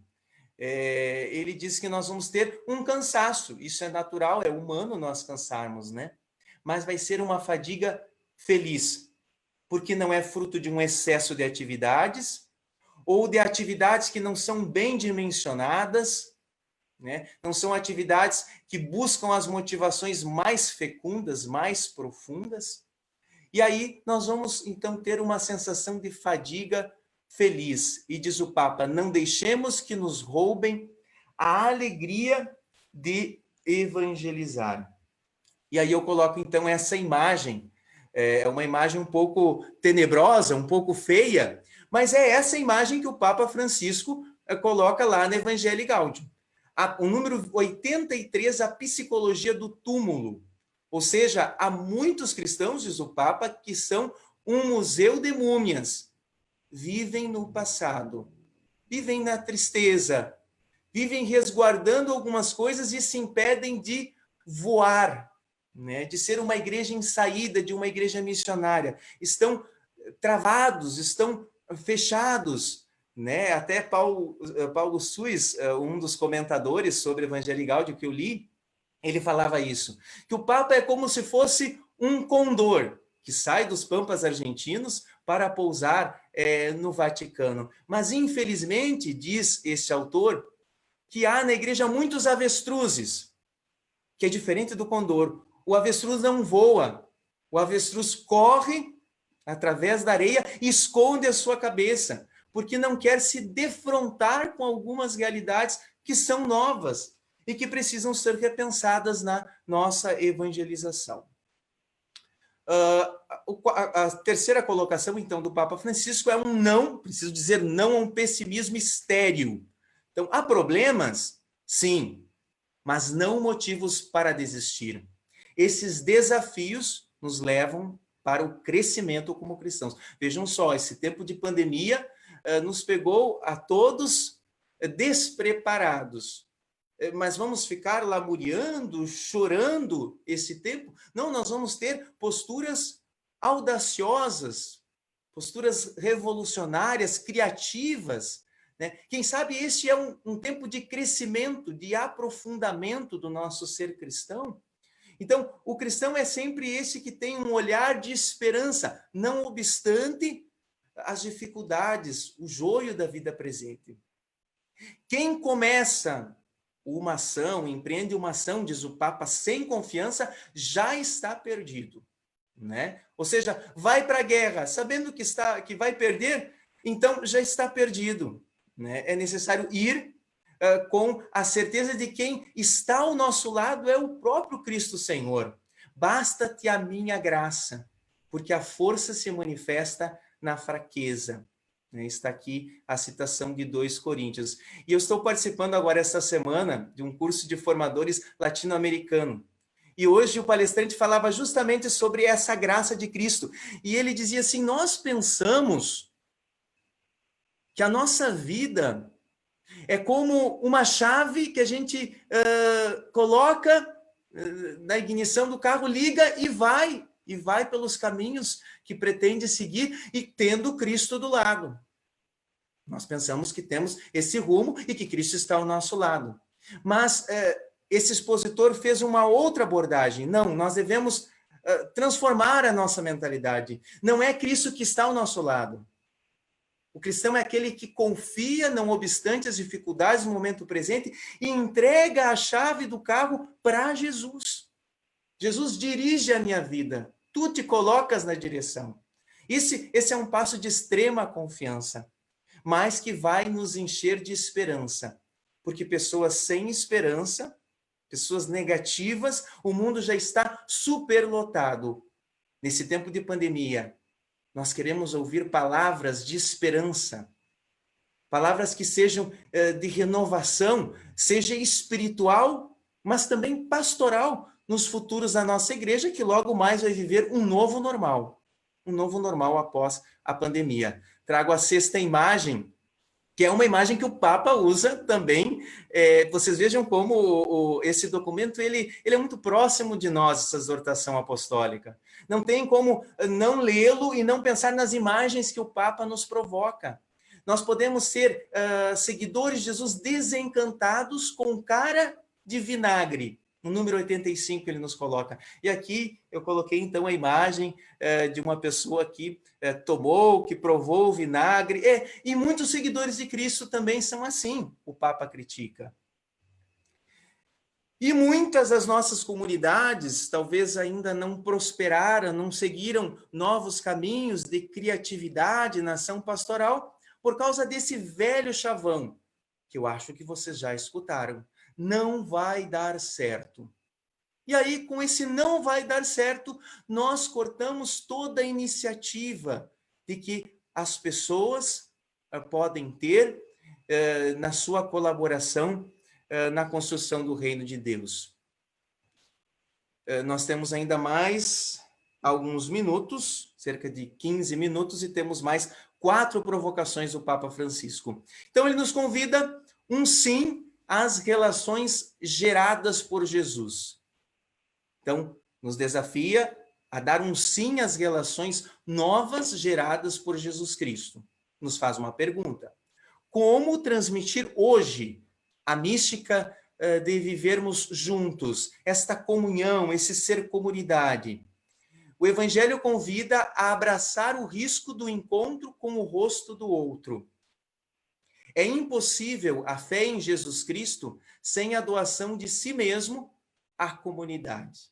ele diz que nós vamos ter um cansaço. Isso é natural, é humano nós cansarmos, né? Mas vai ser uma fadiga feliz, porque não é fruto de um excesso de atividades ou de atividades que não são bem dimensionadas, né? Não são atividades que buscam as motivações mais fecundas, mais profundas. E aí nós vamos, então, ter uma sensação de fadiga feliz. E diz o Papa, não deixemos que nos roubem a alegria de evangelizar. E aí eu coloco, então, essa imagem. É uma imagem um pouco tenebrosa, um pouco feia, mas é essa imagem que o Papa Francisco coloca lá no Evangelii Gaudium. O número 83, a psicologia do túmulo. Ou seja, há muitos cristãos, diz o Papa, que são um museu de múmias. Vivem no passado, vivem na tristeza, vivem resguardando algumas coisas e se impedem de voar, né? De ser uma igreja em saída, de uma igreja missionária. Estão travados, estão fechados, né? Até Paulo Suiz, um dos comentadores sobre o Evangelii Gaudium que eu li, ele falava isso, que o Papa é como se fosse um condor que sai dos pampas argentinos para pousar no Vaticano. Mas, infelizmente, diz este autor, que há na igreja muitos avestruzes, que é diferente do condor. O avestruz não voa, o avestruz corre através da areia e esconde a sua cabeça, porque não quer se defrontar com algumas realidades que são novas e que precisam ser repensadas na nossa evangelização. A terceira colocação, então, do Papa Francisco é um não, preciso dizer não a um pessimismo estéril. Então, há problemas? Sim, mas não motivos para desistir. Esses desafios nos levam para o crescimento como cristãos. Vejam só, esse tempo de pandemia nos pegou a todos despreparados. Mas vamos ficar lamuriando, chorando esse tempo? Não, nós vamos ter posturas audaciosas, posturas revolucionárias, criativas, né? Quem sabe este é um tempo de crescimento, de aprofundamento do nosso ser cristão. Então, o cristão é sempre esse que tem um olhar de esperança, não obstante as dificuldades, o joio da vida presente. Quem começa uma ação, empreende uma ação, diz o Papa, sem confiança, já está perdido, né? Ou seja, vai para a guerra, sabendo que vai perder, então já está perdido, né? É necessário ir com a certeza de quem está ao nosso lado é o próprio Cristo Senhor. Basta-te a minha graça, porque a força se manifesta na fraqueza. Está aqui a citação de 2 Coríntios. E eu estou participando agora, esta semana, de um curso de formadores latino-americano. E hoje o palestrante falava justamente sobre essa graça de Cristo. E ele dizia assim, nós pensamos que a nossa vida é como uma chave que a gente coloca na ignição do carro, liga e vai pelos caminhos que pretende seguir e tendo Cristo do lado. Nós pensamos que temos esse rumo e que Cristo está ao nosso lado. Mas esse expositor fez uma outra abordagem. Não, nós devemos transformar a nossa mentalidade. Não é Cristo que está ao nosso lado. O cristão é aquele que confia, não obstante as dificuldades no momento presente, e entrega a chave do carro para Jesus. Jesus dirige a minha vida. Tu te colocas na direção. Esse é um passo de extrema confiança, mas que vai nos encher de esperança. Porque pessoas sem esperança, pessoas negativas, o mundo já está superlotado. Nesse tempo de pandemia, nós queremos ouvir palavras de esperança, palavras que sejam de renovação, seja espiritual, mas também pastoral, nos futuros da nossa igreja, que logo mais vai viver um novo normal após a pandemia. Trago a 6ª imagem, que é uma imagem que o Papa usa também. Vocês vejam como esse documento ele é muito próximo de nós, essa exortação apostólica. Não tem como não lê-lo e não pensar nas imagens que o Papa nos provoca. Nós podemos ser seguidores de Jesus desencantados com cara de vinagre. No número 85 ele nos coloca. E aqui eu coloquei então a imagem de uma pessoa que tomou, que provou o vinagre. E muitos seguidores de Cristo também são assim, o Papa critica. E muitas das nossas comunidades talvez ainda não prosperaram, não seguiram novos caminhos de criatividade na ação pastoral por causa desse velho chavão, que eu acho que vocês já escutaram. Não vai dar certo. E aí, com esse não vai dar certo, nós cortamos toda a iniciativa de que as pessoas podem ter na sua colaboração na construção do reino de Deus. Nós temos ainda mais alguns minutos, cerca de 15 minutos, e temos mais 4 provocações do Papa Francisco. Então, ele nos convida um sim às relações geradas por Jesus. Então, nos desafia a dar um sim às relações novas geradas por Jesus Cristo. Nos faz uma pergunta. Como transmitir hoje a mística de vivermos juntos, esta comunhão, esse ser comunidade? O Evangelho convida a abraçar o risco do encontro com o rosto do outro. É impossível a fé em Jesus Cristo sem a doação de si mesmo à comunidade.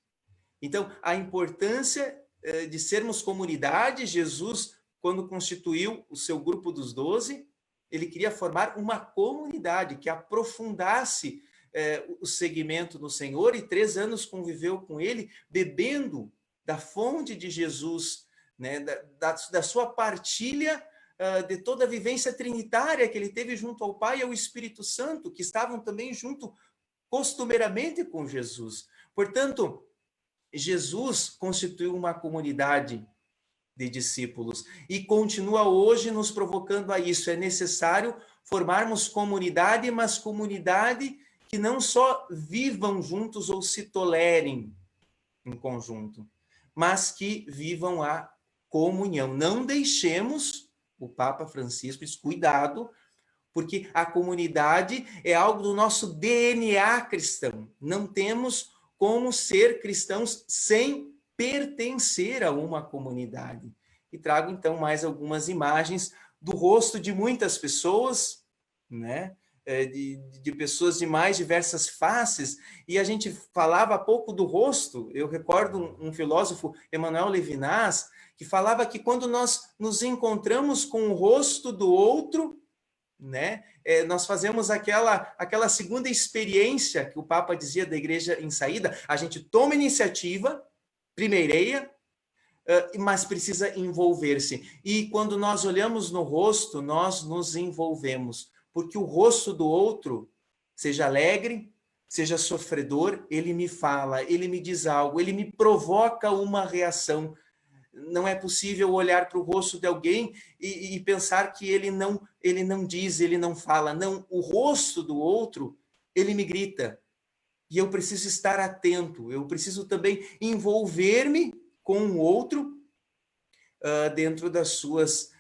Então, a importância de sermos comunidade, Jesus, quando constituiu o seu grupo dos 12, ele queria formar uma comunidade que aprofundasse o segmento no Senhor, e 3 anos conviveu com ele, bebendo da fonte de Jesus, né, da sua partilha de toda a vivência trinitária que ele teve junto ao Pai e ao Espírito Santo, que estavam também junto costumeiramente com Jesus. Portanto, Jesus constituiu uma comunidade de discípulos e continua hoje nos provocando a isso. É necessário formarmos comunidade, mas comunidade que não só vivam juntos ou se tolerem em conjunto, mas que vivam a comunhão. Não deixemos, o Papa Francisco diz, cuidado porque a comunidade é algo do nosso DNA cristão. Não temos como ser cristãos sem pertencer a uma comunidade. E trago, então, mais algumas imagens do rosto de muitas pessoas, né? De pessoas de mais diversas faces, e a gente falava há pouco do rosto. Eu recordo um filósofo, Emmanuel Levinas, que falava que quando nós nos encontramos com o rosto do outro, né, nós fazemos aquela segunda experiência que o Papa dizia da igreja em saída, a gente toma iniciativa, primeireia, mas precisa envolver-se. E quando nós olhamos no rosto, nós nos envolvemos, porque o rosto do outro, seja alegre, seja sofredor, ele me fala, ele me diz algo, ele me provoca uma reação. Não é possível olhar para o rosto de alguém e pensar que ele não diz, ele não fala. Não, o rosto do outro, ele me grita. E eu preciso estar atento, eu preciso também envolver-me com o outro dentro das suas,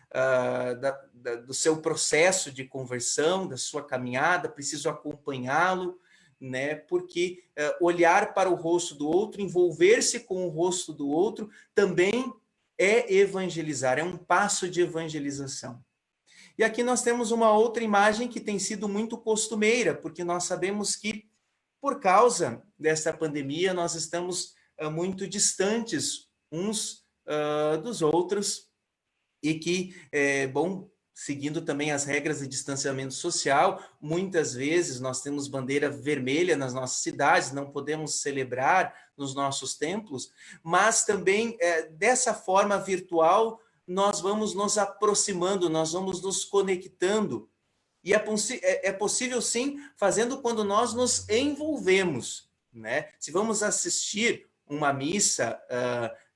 do seu processo de conversão, da sua caminhada, preciso acompanhá-lo, né? Porque olhar para o rosto do outro, envolver-se com o rosto do outro, também é evangelizar, é um passo de evangelização. E aqui nós temos uma outra imagem que tem sido muito costumeira, porque nós sabemos que, por causa dessa pandemia, nós estamos muito distantes uns dos outros, e que, bom, seguindo também as regras de distanciamento social, muitas vezes nós temos bandeira vermelha nas nossas cidades, não podemos celebrar nos nossos templos, mas também dessa forma virtual nós vamos nos aproximando, nós vamos nos conectando, e é possível sim, fazendo quando nós nos envolvemos, né? Se vamos assistir uma missa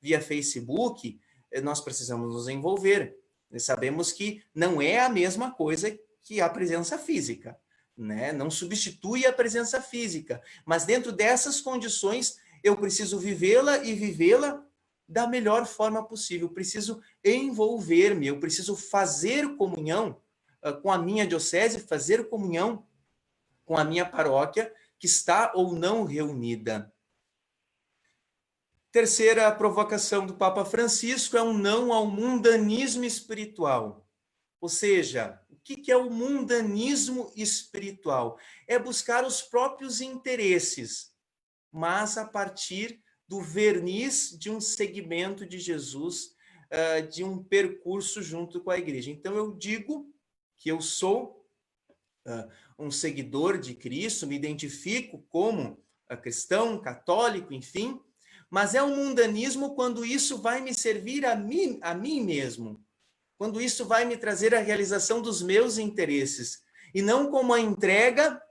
via Facebook, nós precisamos nos envolver. Sabemos que não é a mesma coisa que a presença física, né? Não substitui a presença física, mas dentro dessas condições eu preciso vivê-la e vivê-la da melhor forma possível. Eu preciso envolver-me, eu preciso fazer comunhão com a minha diocese, fazer comunhão com a minha paróquia, que está ou não reunida. Terceira provocação do Papa Francisco é um não ao mundanismo espiritual. Ou seja, o que é o mundanismo espiritual? É buscar os próprios interesses, mas a partir do verniz de um segmento de Jesus, de um percurso junto com a igreja. Então, eu digo que eu sou um seguidor de Cristo, me identifico como cristão, católico, enfim, mas é um mundanismo quando isso vai me servir a mim mesmo, quando isso vai me trazer a realização dos meus interesses, e não como a entrega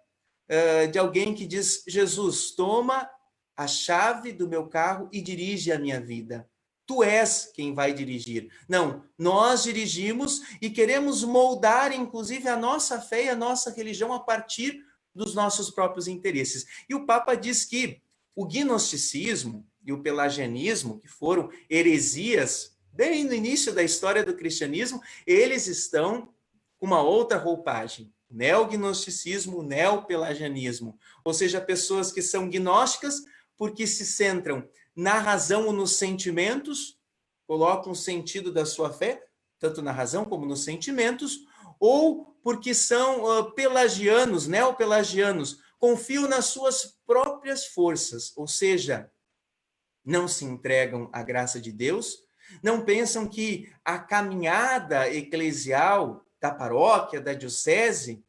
de alguém que diz: Jesus, toma a chave do meu carro e dirige a minha vida. Tu és quem vai dirigir. Não, nós dirigimos e queremos moldar, inclusive, a nossa fé e a nossa religião a partir dos nossos próprios interesses. E o Papa diz que o gnosticismo e o pelagianismo, que foram heresias bem no início da história do cristianismo, eles estão com uma outra roupagem. Neognosticismo, neopelagianismo. Ou seja, pessoas que são gnósticas porque se centram na razão ou nos sentimentos, colocam o sentido da sua fé, tanto na razão como nos sentimentos, ou porque são pelagianos, neopelagianos, confiam nas suas próprias forças, ou seja, não se entregam à graça de Deus, não pensam que a caminhada eclesial da paróquia, da diocese,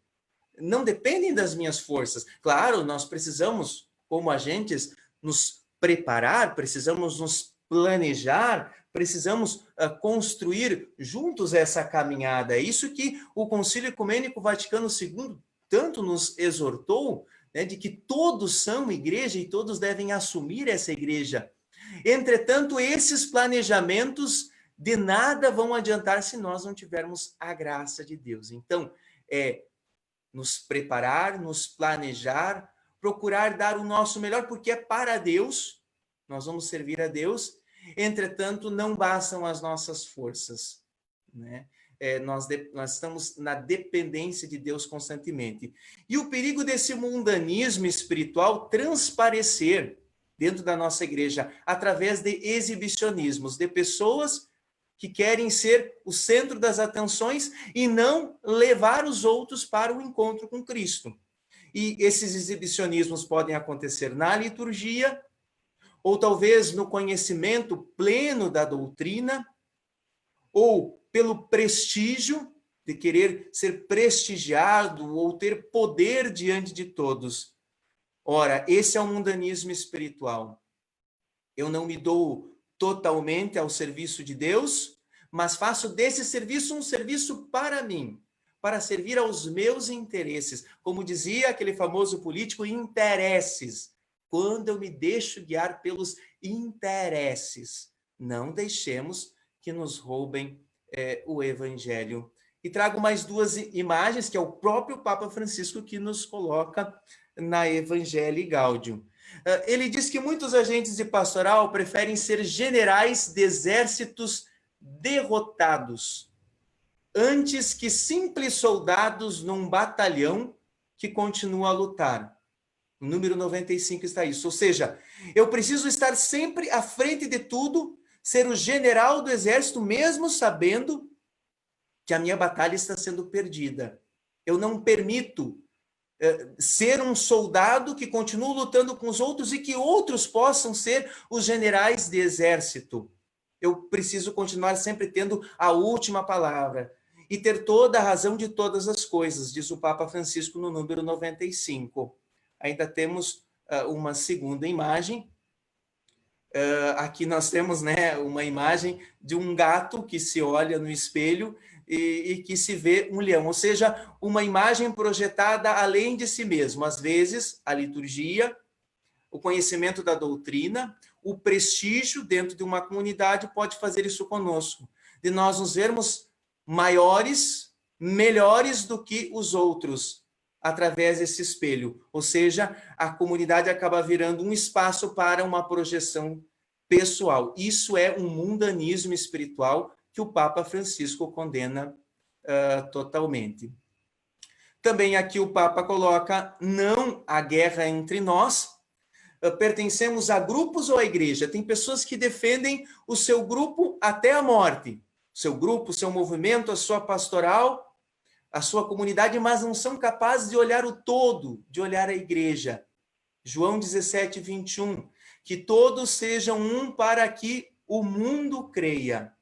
não dependem das minhas forças. Claro, nós precisamos, como agentes, nos preparar, precisamos nos planejar, precisamos construir juntos essa caminhada. É isso que o Concílio Ecumênico Vaticano II tanto nos exortou, né, de que todos são igreja e todos devem assumir essa igreja. Entretanto, esses planejamentos de nada vão adiantar se nós não tivermos a graça de Deus. Então, nos preparar, nos planejar, procurar dar o nosso melhor, porque é para Deus, nós vamos servir a Deus. Entretanto, não bastam as nossas forças, né? nós estamos na dependência de Deus constantemente. E o perigo desse mundanismo espiritual transparecer dentro da nossa igreja através de exibicionismos, de pessoas que querem ser o centro das atenções e não levar os outros para o encontro com Cristo. E esses exibicionismos podem acontecer na liturgia, ou talvez no conhecimento pleno da doutrina, ou pelo prestígio, de querer ser prestigiado ou ter poder diante de todos. Ora, esse é o mundanismo espiritual. Eu não me dou totalmente ao serviço de Deus, mas faço desse serviço um serviço para mim, para servir aos meus interesses. Como dizia aquele famoso político, interesses. Quando eu me deixo guiar pelos interesses, não deixemos que nos roubem o evangelho. E trago mais duas imagens, que é o próprio Papa Francisco que nos coloca na Evangelii Gaudium. Ele diz que muitos agentes de pastoral preferem ser generais de exércitos derrotados, antes que simples soldados num batalhão que continua a lutar. No número 95 está isso. Ou seja, eu preciso estar sempre à frente de tudo, ser o general do exército, mesmo sabendo que a minha batalha está sendo perdida. Eu não permito ser um soldado que continua lutando com os outros e que outros possam ser os generais de exército. Eu preciso continuar sempre tendo a última palavra e ter toda a razão de todas as coisas, diz o Papa Francisco no número 95. Ainda temos uma segunda imagem. Aqui nós temos, né, uma imagem de um gato que se olha no espelho e que se vê um leão, ou seja, uma imagem projetada além de si mesmo. Às vezes, a liturgia, o conhecimento da doutrina, o prestígio dentro de uma comunidade pode fazer isso conosco, de nós nos vermos maiores, melhores do que os outros, através desse espelho. Ou seja, a comunidade acaba virando um espaço para uma projeção pessoal. Isso é um mundanismo espiritual que o Papa Francisco condena totalmente. Também aqui o Papa coloca não a guerra entre nós. Pertencemos a grupos ou à igreja? Tem pessoas que defendem o seu grupo até a morte. Seu grupo, seu movimento, a sua pastoral, a sua comunidade, mas não são capazes de olhar o todo, de olhar a igreja. João 17, 21. Que todos sejam um para que o mundo creia.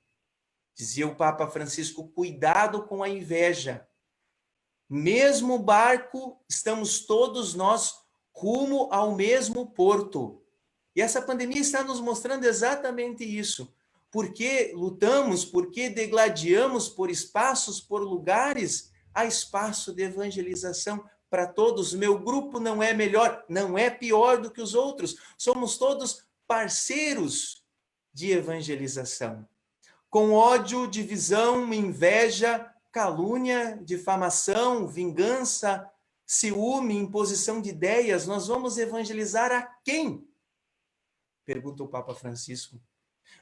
Dizia o Papa Francisco, cuidado com a inveja. Mesmo barco, estamos todos nós rumo ao mesmo porto. E essa pandemia está nos mostrando exatamente isso. Por que lutamos, por que degladiamos por espaços, por lugares? Há espaço de evangelização para todos. Meu grupo não é melhor, não é pior do que os outros. Somos todos parceiros de evangelização. Com ódio, divisão, inveja, calúnia, difamação, vingança, ciúme, imposição de ideias, nós vamos evangelizar a quem? Pergunta o Papa Francisco.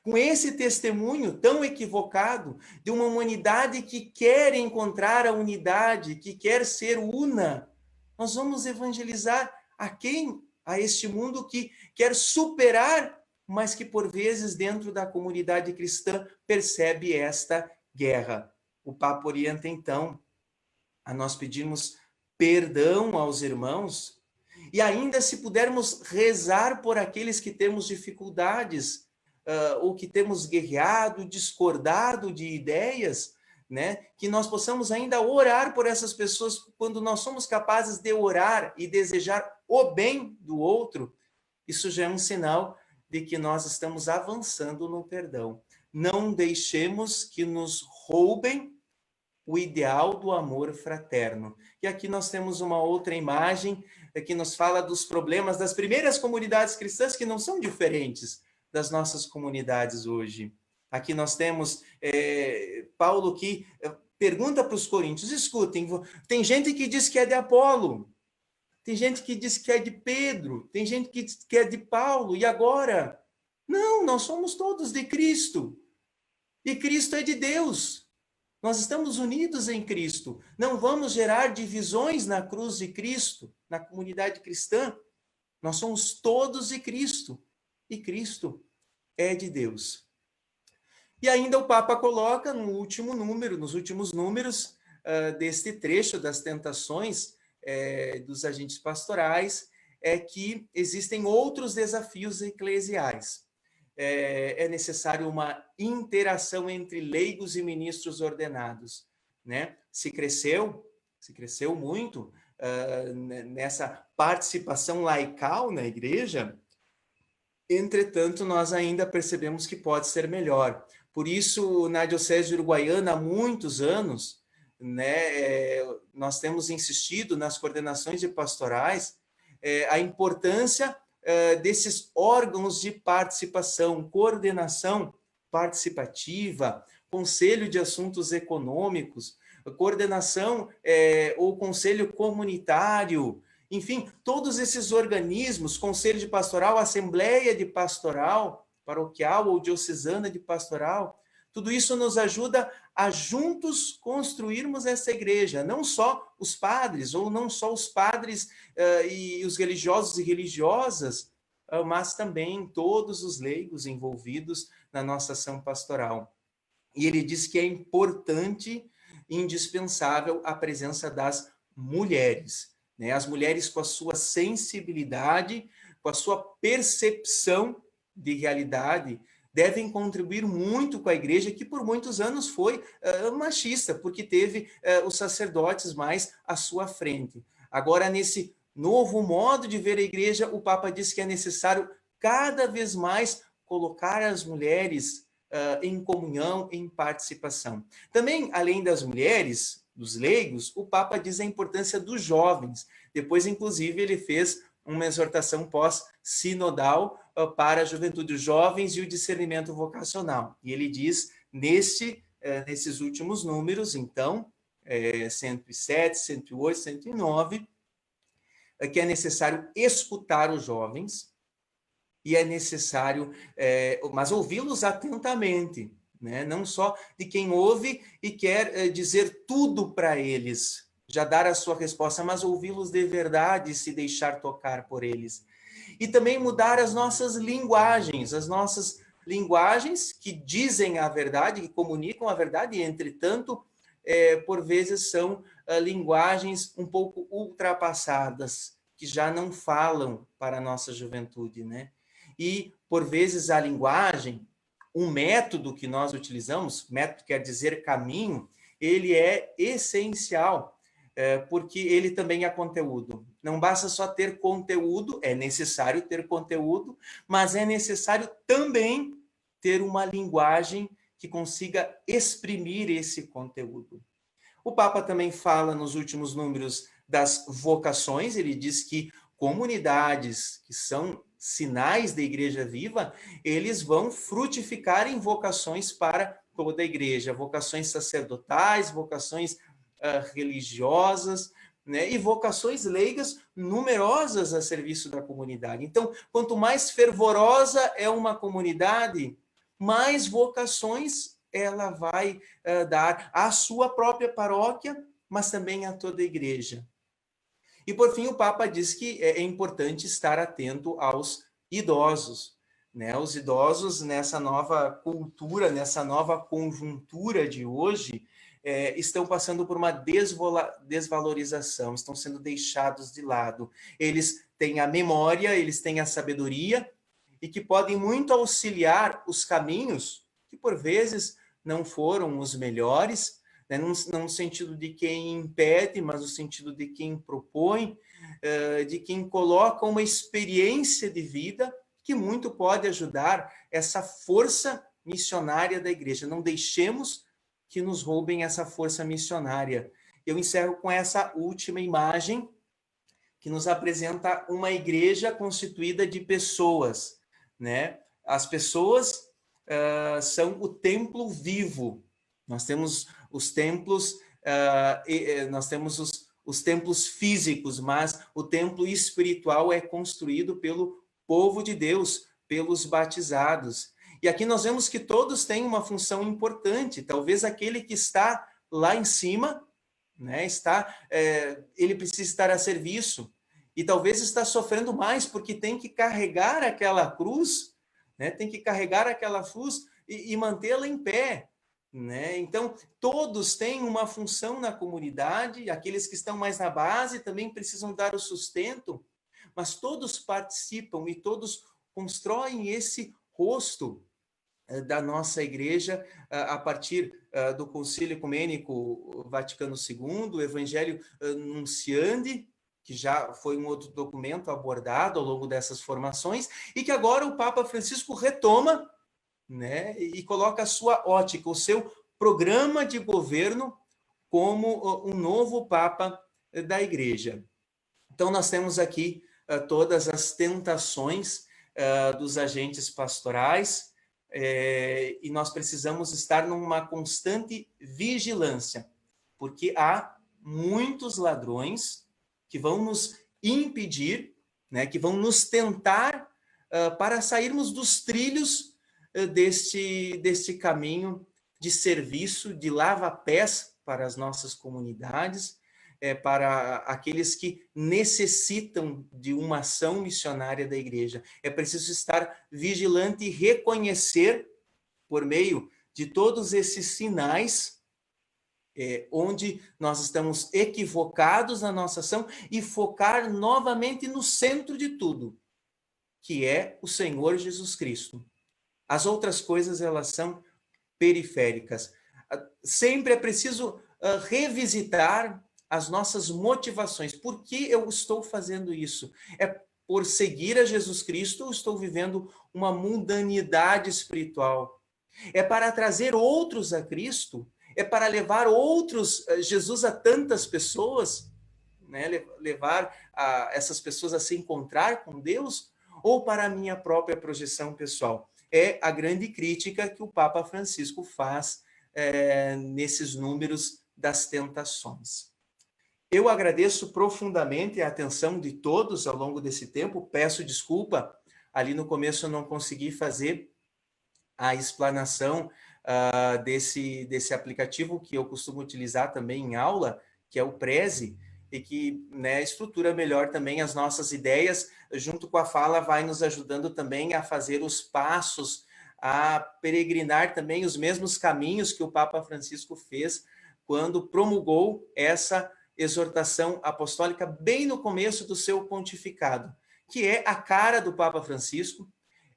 Com esse testemunho tão equivocado de uma humanidade que quer encontrar a unidade, que quer ser una, nós vamos evangelizar a quem? A este mundo que quer superar, mas que por vezes dentro da comunidade cristã percebe esta guerra. O Papa orienta então a nós pedirmos perdão aos irmãos e ainda se pudermos rezar por aqueles que temos dificuldades, ou que temos guerreado, discordado de ideias, né? Que nós possamos ainda orar por essas pessoas quando nós somos capazes de orar e desejar o bem do outro. Isso já é um sinal de que nós estamos avançando no perdão. Não deixemos que nos roubem o ideal do amor fraterno. E aqui nós temos uma outra imagem que nos fala dos problemas das primeiras comunidades cristãs, que não são diferentes das nossas comunidades hoje. Aqui nós temos Paulo que pergunta para os coríntios, escutem, tem gente que diz que é de Apolo, tem gente que diz que é de Pedro, tem gente que diz que é de Paulo, e agora? Não, nós somos todos de Cristo. E Cristo é de Deus. Nós estamos unidos em Cristo. Não vamos gerar divisões na cruz de Cristo, na comunidade cristã. Nós somos todos de Cristo. E Cristo é de Deus. E ainda o Papa coloca no último número, nos últimos números deste trecho das tentações dos agentes pastorais, que existem outros desafios eclesiais. É necessário uma interação entre leigos e ministros ordenados, né? Se cresceu muito nessa participação laical na igreja. Entretanto, nós ainda percebemos que pode ser melhor. Por isso, na Diocese de Uruguaiana, há muitos anos, né, nós temos insistido nas coordenações de pastorais a importância desses órgãos de participação, coordenação participativa, conselho de assuntos econômicos, coordenação ou conselho comunitário, enfim, todos esses organismos, conselho de pastoral, assembleia de pastoral, paroquial ou diocesana de pastoral, tudo isso nos ajuda a juntos construirmos essa igreja, não só os padres, ou não só os padres e os religiosos e religiosas, mas também todos os leigos envolvidos na nossa ação pastoral. E ele diz que é importante, indispensável, a presença das mulheres, né? As mulheres com a sua sensibilidade, com a sua percepção de realidade, devem contribuir muito com a igreja, que por muitos anos foi machista, porque teve os sacerdotes mais à sua frente. Agora, nesse novo modo de ver a igreja, o Papa diz que é necessário cada vez mais colocar as mulheres em comunhão, em participação. Também, além das mulheres, dos leigos, o Papa diz a importância dos jovens. Depois, inclusive, ele fez uma exortação pós-sinodal para a juventude, os jovens e o discernimento vocacional. E ele diz, nesses últimos números, então, 107, 108, 109, que é necessário escutar os jovens e é necessário, mas ouvi-los atentamente, né? Não só de quem ouve e quer dizer tudo para eles, já dar a sua resposta, mas ouvi-los de verdade e se deixar tocar por eles. E também mudar as nossas linguagens que dizem a verdade, que comunicam a verdade, e, entretanto, por vezes são linguagens um pouco ultrapassadas, que já não falam para a nossa juventude, né? E, por vezes, a linguagem, um método que nós utilizamos, método quer dizer caminho, ele é essencial, porque ele também é conteúdo. Não basta só ter conteúdo, é necessário ter conteúdo, mas é necessário também ter uma linguagem que consiga exprimir esse conteúdo. O Papa também fala nos últimos números das vocações, ele diz que comunidades que são sinais da igreja viva, eles vão frutificar em vocações para toda a igreja, vocações sacerdotais, vocações religiosas, né, e vocações leigas numerosas a serviço da comunidade. Então, quanto mais fervorosa é uma comunidade, mais vocações ela vai dar à sua própria paróquia, mas também a toda a igreja. E, por fim, o Papa diz que é importante estar atento aos idosos, né? Os idosos, nessa nova cultura, nessa nova conjuntura de hoje, estão passando por uma desvalorização, estão sendo deixados de lado. Eles têm a memória, eles têm a sabedoria, e que podem muito auxiliar os caminhos, que por vezes não foram os melhores, né? Não no sentido de quem impede, mas no sentido de quem propõe, de quem coloca uma experiência de vida que muito pode ajudar essa força missionária da igreja. Não deixemos que nos roubem essa força missionária. Eu encerro com essa última imagem, que nos apresenta uma igreja constituída de pessoas, né? As pessoas são o templo vivo. Nós temos os templos, nós temos os templos físicos, mas o templo espiritual é construído pelo povo de Deus, pelos batizados. E aqui nós vemos que todos têm uma função importante. Talvez aquele que está lá em cima, né? Ele precisa estar a serviço e talvez está sofrendo mais porque tem que carregar aquela cruz, né? Tem que carregar aquela cruz e mantê-la em pé, né? Então, todos têm uma função na comunidade, aqueles que estão mais na base também precisam dar o sustento, mas todos participam e todos constroem esse rosto da nossa igreja a partir do Concílio Ecumênico Vaticano II, o Evangelho Nunciandi, que já foi um outro documento abordado ao longo dessas formações, e que agora o Papa Francisco retoma, né, e coloca a sua ótica, o seu programa de governo como um novo Papa da Igreja. Então, nós temos aqui todas as tentações dos agentes pastorais, e nós precisamos estar numa constante vigilância, porque há muitos ladrões que vão nos impedir, né, que vão nos tentar para sairmos dos trilhos deste caminho de serviço, de lava-pés para as nossas comunidades, para aqueles que necessitam de uma ação missionária da igreja. É preciso estar vigilante e reconhecer, por meio de todos esses sinais, onde nós estamos equivocados na nossa ação e focar novamente no centro de tudo, que é o Senhor Jesus Cristo. As outras coisas, elas são periféricas. Sempre é preciso revisitar as nossas motivações. Por que eu estou fazendo isso? É por seguir a Jesus Cristo ou estou vivendo uma mundanidade espiritual? É para trazer outros a Cristo? É para levar Jesus a tantas pessoas? Né? Levar essas pessoas a se encontrar com Deus? Ou para a minha própria projeção pessoal? É a grande crítica que o Papa Francisco faz nesses números das tentações. Eu agradeço profundamente a atenção de todos ao longo desse tempo. Peço desculpa, ali no começo eu não consegui fazer a explanação desse aplicativo que eu costumo utilizar também em aula, que é o Prezi, e que, né, estrutura melhor também as nossas ideias, junto com a fala, vai nos ajudando também a fazer os passos, a peregrinar também os mesmos caminhos que o Papa Francisco fez quando promulgou essa exortação apostólica bem no começo do seu pontificado, que é a cara do Papa Francisco,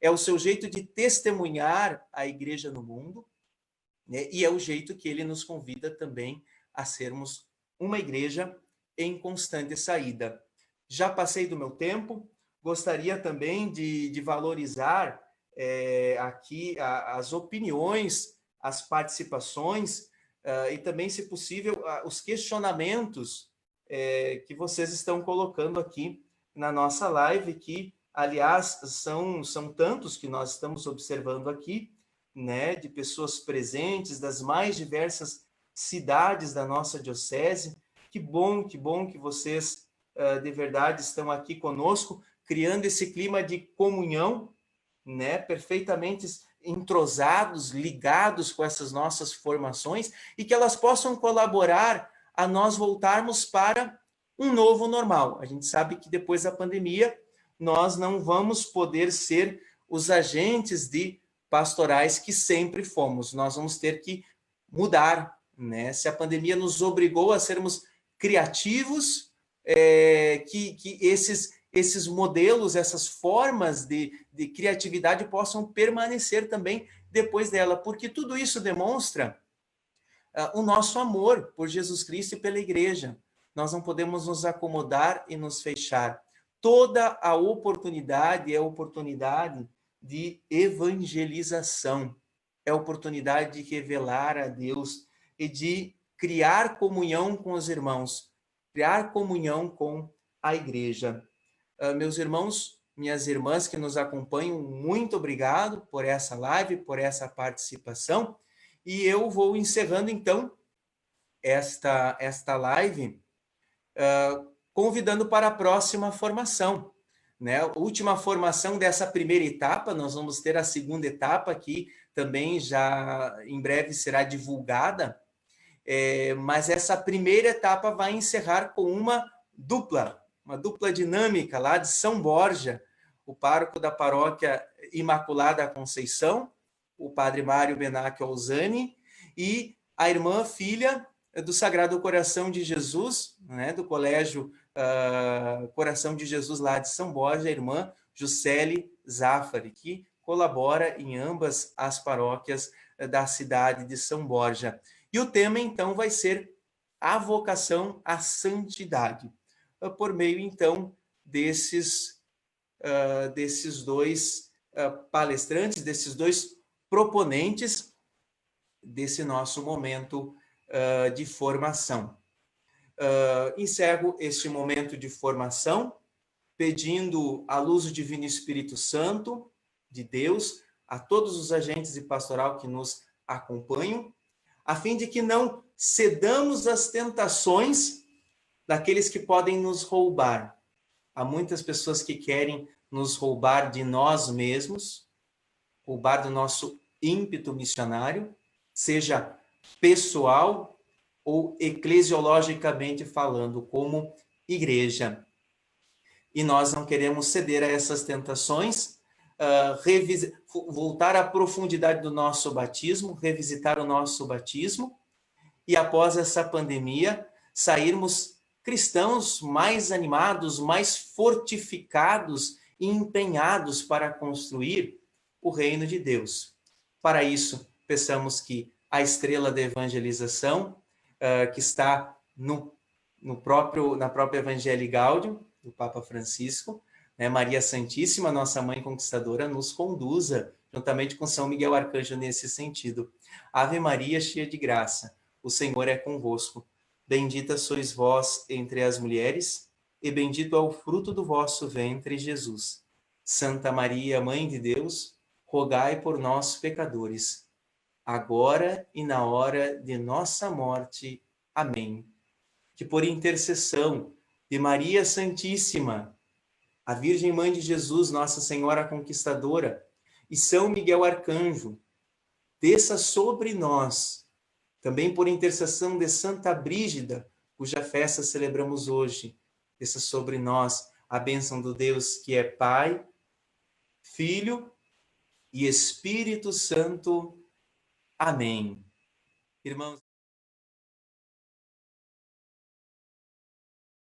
é o seu jeito de testemunhar a igreja no mundo, né? E é o jeito que ele nos convida também a sermos uma igreja em constante saída. Já passei do meu tempo, gostaria também de valorizar aqui as opiniões, as participações, e também, se possível, os questionamentos que vocês estão colocando aqui na nossa live, que, aliás, são tantos que nós estamos observando aqui, né, de pessoas presentes das mais diversas cidades da nossa diocese. Que bom que vocês, de verdade, estão aqui conosco, criando esse clima de comunhão, né, perfeitamente entrosados, ligados com essas nossas formações, e que elas possam colaborar a nós voltarmos para um novo normal. A gente sabe que depois da pandemia nós não vamos poder ser os agentes de pastorais que sempre fomos. Nós vamos ter que mudar, né? Se a pandemia nos obrigou a sermos criativos, que esses modelos, essas formas de criatividade possam permanecer também depois dela, porque tudo isso demonstra o nosso amor por Jesus Cristo e pela igreja. Nós não podemos nos acomodar e nos fechar. Toda a oportunidade é oportunidade de evangelização, é oportunidade de revelar a Deus e de criar comunhão com os irmãos, criar comunhão com a igreja. Meus irmãos, minhas irmãs que nos acompanham, muito obrigado por essa live, por essa participação. E eu vou encerrando, então, esta live, convidando para a próxima formação, né? A última formação dessa primeira etapa, nós vamos ter a segunda etapa, que também já em breve será divulgada, mas essa primeira etapa vai encerrar com uma dupla dinâmica lá de São Borja, o pároco da paróquia Imaculada Conceição, o padre Mário Benacchio Alzani, e a irmã filha do Sagrado Coração de Jesus, né, do Colégio Coração de Jesus lá de São Borja, a irmã Juscele Zafari, que colabora em ambas as paróquias da cidade de São Borja. E o tema, então, vai ser a vocação à santidade, por meio, então, desses dois palestrantes, desses dois proponentes desse nosso momento de formação. Encerro este momento de formação pedindo a luz do Divino Espírito Santo de Deus a todos os agentes de pastoral que nos acompanham, a fim de que não cedamos às tentações daqueles que podem nos roubar. Há muitas pessoas que querem nos roubar de nós mesmos, roubar do nosso ímpeto missionário, seja pessoal ou eclesiologicamente falando, como igreja. E nós não queremos ceder a essas tentações, voltar à profundidade do nosso batismo, revisitar o nosso batismo, e após essa pandemia, sairmos cristãos mais animados, mais fortificados e empenhados para construir o reino de Deus. Para isso, peçamos que a estrela da evangelização, que está na própria Evangelii Gaudium, do Papa Francisco, né, Maria Santíssima, nossa Mãe Conquistadora, nos conduza, juntamente com São Miguel Arcanjo, nesse sentido. Ave Maria, cheia de graça, o Senhor é convosco. Bendita sois vós entre as mulheres, e bendito é o fruto do vosso ventre, Jesus. Santa Maria, Mãe de Deus, rogai por nós, pecadores, agora e na hora de nossa morte. Amém. Que por intercessão de Maria Santíssima, a Virgem Mãe de Jesus, Nossa Senhora Conquistadora, e São Miguel Arcanjo, desça sobre nós, também por intercessão de Santa Brígida, cuja festa celebramos hoje, desça sobre nós a bênção do Deus que é Pai, Filho e Espírito Santo. Amém. Irmãos,